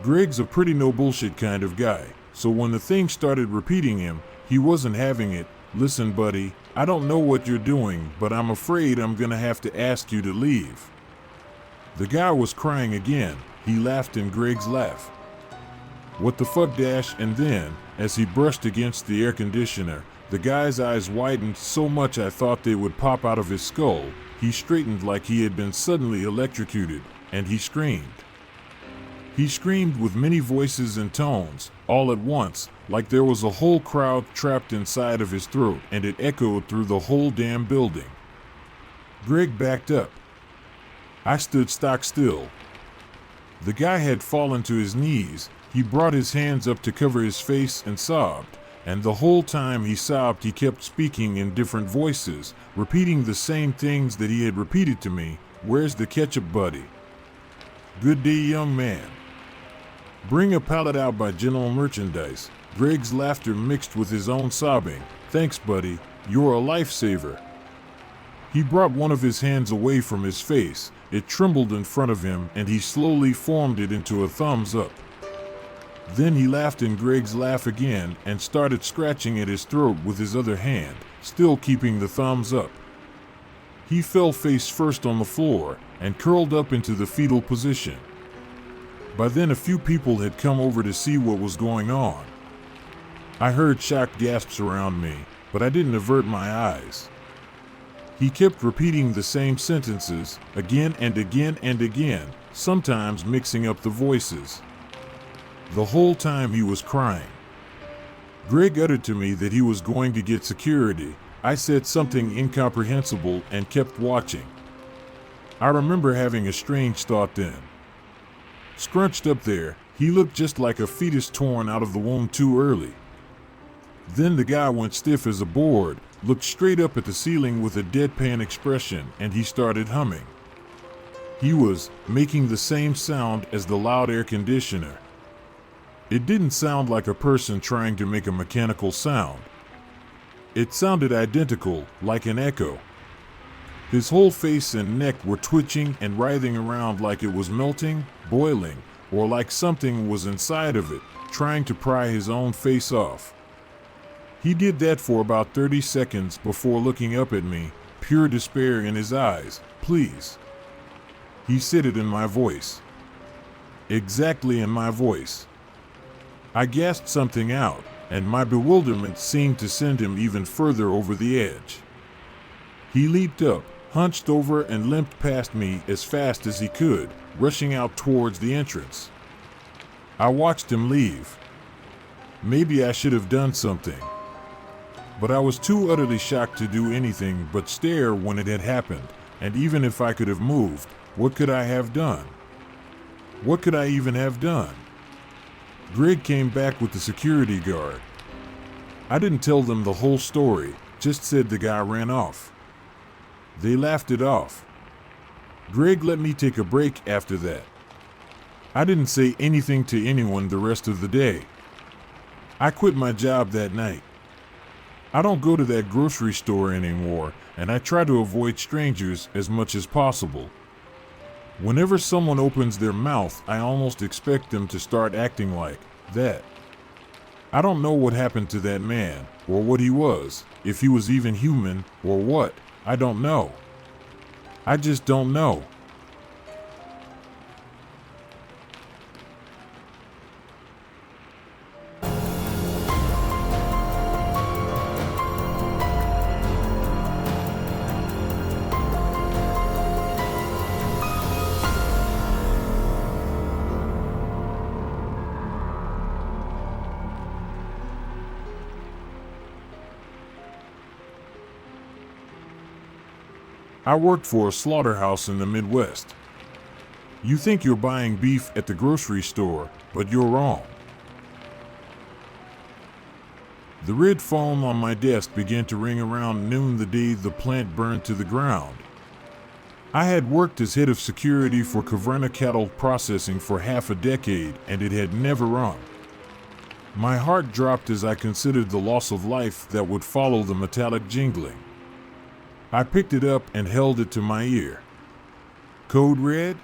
Greg's a pretty no bullshit kind of guy, so when the thing started repeating him, he wasn't having it. "Listen, buddy, I don't know what you're doing, but I'm afraid I'm gonna have to ask you to leave." The guy was crying again. He laughed in Greg's laugh. "What the fuck, Dash?" And then, as he brushed against the air conditioner, the guy's eyes widened so much I thought they would pop out of his skull. He straightened like he had been suddenly electrocuted, and he screamed. He screamed with many voices and tones, all at once, like there was a whole crowd trapped inside of his throat, and it echoed through the whole damn building. Greg backed up. I stood stock still. The guy had fallen to his knees. He brought his hands up to cover his face and sobbed, and the whole time he sobbed he kept speaking in different voices, repeating the same things that he had repeated to me. "Where's the ketchup, buddy?" "Good day, young man." "Bring a pallet out by general merchandise." Greg's laughter mixed with his own sobbing. "Thanks, buddy. You're a lifesaver." He brought one of his hands away from his face. It trembled in front of him, and he slowly formed it into a thumbs up. Then he laughed in Greg's laugh again and started scratching at his throat with his other hand, still keeping the thumbs up. He fell face first on the floor and curled up into the fetal position. By then a few people had come over to see what was going on. I heard shocked gasps around me, but I didn't avert my eyes. He kept repeating the same sentences, again and again and again, sometimes mixing up the voices. The whole time he was crying. Greg uttered to me that he was going to get security. I said something incomprehensible and kept watching. I remember having a strange thought then. Scrunched up there, he looked just like a fetus torn out of the womb too early. Then the guy went stiff as a board, looked straight up at the ceiling with a deadpan expression, and he started humming. He was making the same sound as the loud air conditioner. It didn't sound like a person trying to make a mechanical sound. It sounded identical, like an echo. His whole face and neck were twitching and writhing around like it was melting, boiling, or like something was inside of it, trying to pry his own face off. He did that for about 30 seconds before looking up at me, pure despair in his eyes. "Please." He said it in my voice. Exactly in my voice. I gasped something out, and my bewilderment seemed to send him even further over the edge. He leaped up, hunched over, and limped past me as fast as he could, rushing out towards the entrance. I watched him leave. Maybe I should have done something. But I was too utterly shocked to do anything but stare when it had happened, and even if I could have moved, what could I have done? What could I even have done? Greg came back with the security guard. I didn't tell them the whole story, just said the guy ran off. They laughed it off. Greg let me take a break after that. I didn't say anything to anyone the rest of the day. I quit my job that night. I don't go to that grocery store anymore, and I try to avoid strangers as much as possible. Whenever someone opens their mouth, I almost expect them to start acting like that. I don't know what happened to that man, or what he was, if he was even human, or what. I don't know. I just don't know. I worked for a slaughterhouse in the Midwest. You think you're buying beef at the grocery store, but you're wrong. The red phone on my desk began to ring around noon the day the plant burned to the ground. I had worked as head of security for Caverna cattle processing for half a decade, and it had never rung. My heart dropped as I considered the loss of life that would follow the metallic jingling. I picked it up and held it to my ear. "Code red?"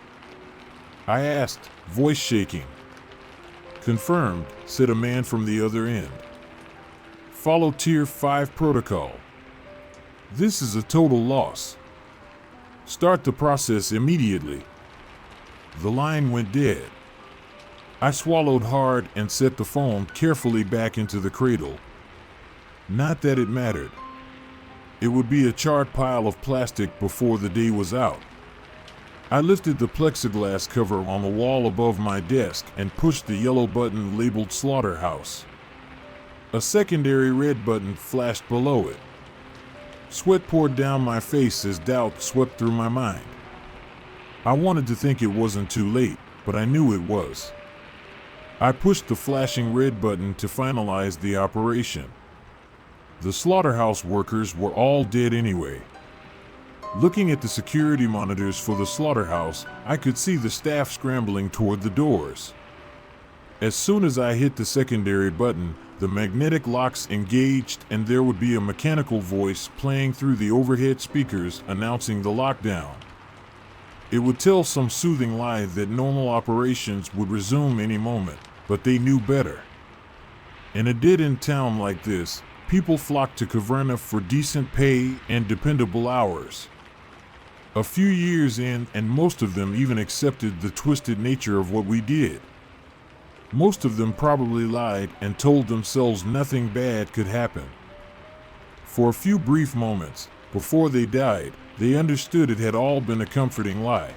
I asked, voice shaking. "Confirmed," said a man from the other end. "Follow Tier 5 protocol. This is a total loss. Start the process immediately." The line went dead. I swallowed hard and set the phone carefully back into the cradle. Not that it mattered. It would be a charred pile of plastic before the day was out. I lifted the plexiglass cover on the wall above my desk and pushed the yellow button labeled Slaughterhouse. A secondary red button flashed below it. Sweat poured down my face as doubt swept through my mind. I wanted to think it wasn't too late, but I knew it was. I pushed the flashing red button to finalize the operation. The slaughterhouse workers were all dead anyway. Looking at the security monitors for the slaughterhouse, I could see the staff scrambling toward the doors. As soon as I hit the secondary button, the magnetic locks engaged and there would be a mechanical voice playing through the overhead speakers announcing the lockdown. It would tell some soothing lie that normal operations would resume any moment, but they knew better. In a dead-end town like this, people flocked to Caverna for decent pay and dependable hours. A few years in, and most of them even accepted the twisted nature of what we did. Most of them probably lied and told themselves nothing bad could happen. For a few brief moments, before they died, they understood it had all been a comforting lie.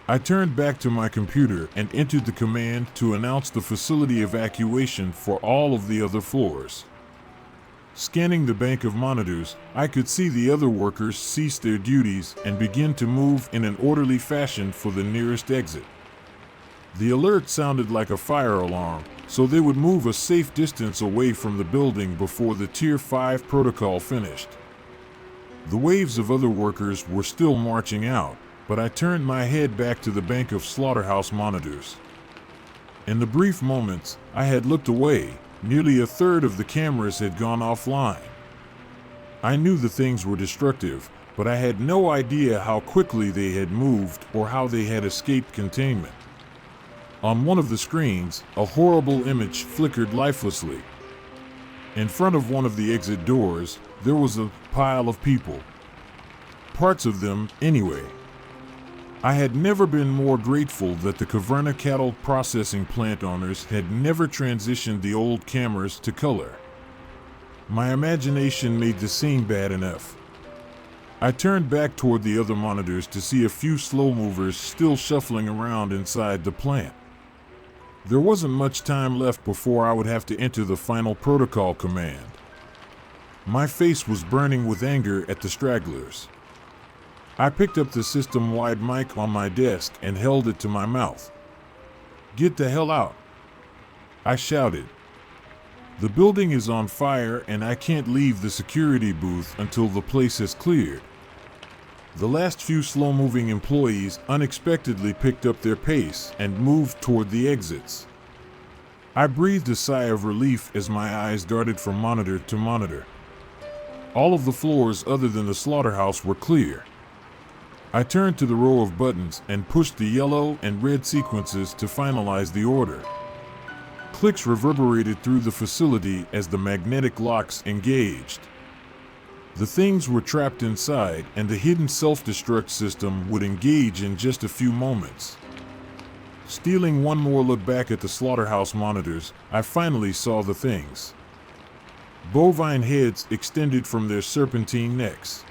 I turned back to my computer and entered the command to announce the facility evacuation for all of the other floors. Scanning the bank of monitors, I could see the other workers cease their duties and begin to move in an orderly fashion for the nearest exit. The alert sounded like a fire alarm, so they would move a safe distance away from the building before the Tier 5 protocol finished. The waves of other workers were still marching out, but I turned my head back to the bank of slaughterhouse monitors. In the brief moments I had looked away, nearly a third of the cameras had gone offline. I knew the things were destructive, but I had no idea how quickly they had moved or how they had escaped containment. On one of the screens, a horrible image flickered lifelessly. In front of one of the exit doors, there was a pile of people. Parts of them, anyway. I had never been more grateful that the Caverna cattle processing plant owners had never transitioned the old cameras to color. My imagination made the scene bad enough. I turned back toward the other monitors to see a few slow movers still shuffling around inside the plant. There wasn't much time left before I would have to enter the final protocol command. My face was burning with anger at the stragglers. I picked up the system-wide mic on my desk and held it to my mouth. "Get the hell out!" I shouted. "The building is on fire and I can't leave the security booth until the place is cleared." The last few slow-moving employees unexpectedly picked up their pace and moved toward the exits. I breathed a sigh of relief as my eyes darted from monitor to monitor. All of the floors other than the slaughterhouse were clear. I turned to the row of buttons and pushed the yellow and red sequences to finalize the order. Clicks reverberated through the facility as the magnetic locks engaged. The things were trapped inside, and the hidden self-destruct system would engage in just a few moments. Stealing one more look back at the slaughterhouse monitors, I finally saw the things. Bovine heads extended from their serpentine necks.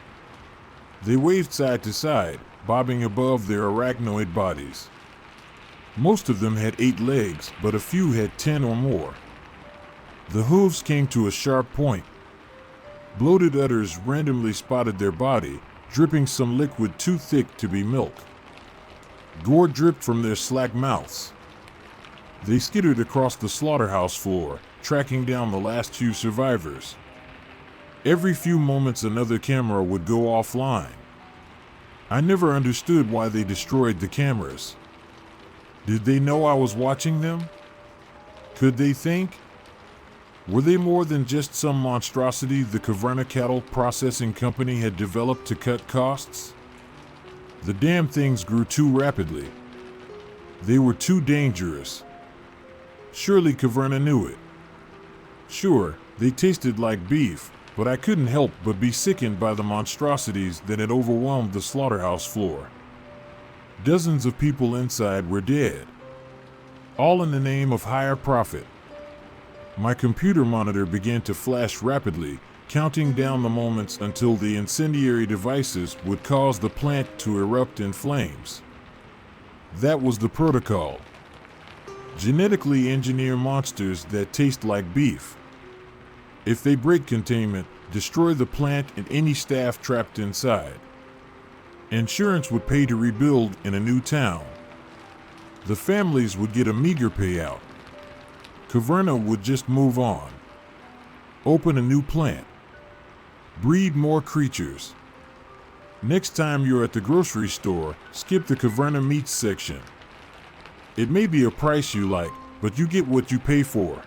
They waved side to side, bobbing above their arachnoid bodies. Most of them had 8 legs, but a few had 10 or more. The hooves came to a sharp point. Bloated udders randomly spotted their body, dripping some liquid too thick to be milk. Gore dripped from their slack mouths. They skittered across the slaughterhouse floor, tracking down the last few survivors. Every few moments another camera would go offline. I never understood why they destroyed the cameras. Did they know I was watching them? Could they think? Were they more than just some monstrosity the Caverna Cattle Processing Company had developed to cut costs? The damn things grew too rapidly. They were too dangerous. Surely Caverna knew it. Sure, they tasted like beef, but I couldn't help but be sickened by the monstrosities that had overwhelmed the slaughterhouse floor. Dozens of people inside were dead, all in the name of higher profit. My computer monitor began to flash rapidly, counting down the moments until the incendiary devices would cause the plant to erupt in flames. That was the protocol. Genetically engineer monsters that taste like beef. If they break containment, destroy the plant and any staff trapped inside. Insurance would pay to rebuild in a new town. The families would get a meager payout. Caverna would just move on. Open a new plant. Breed more creatures. Next time you're at the grocery store, skip the Caverna meats section. It may be a price you like, but you get what you pay for.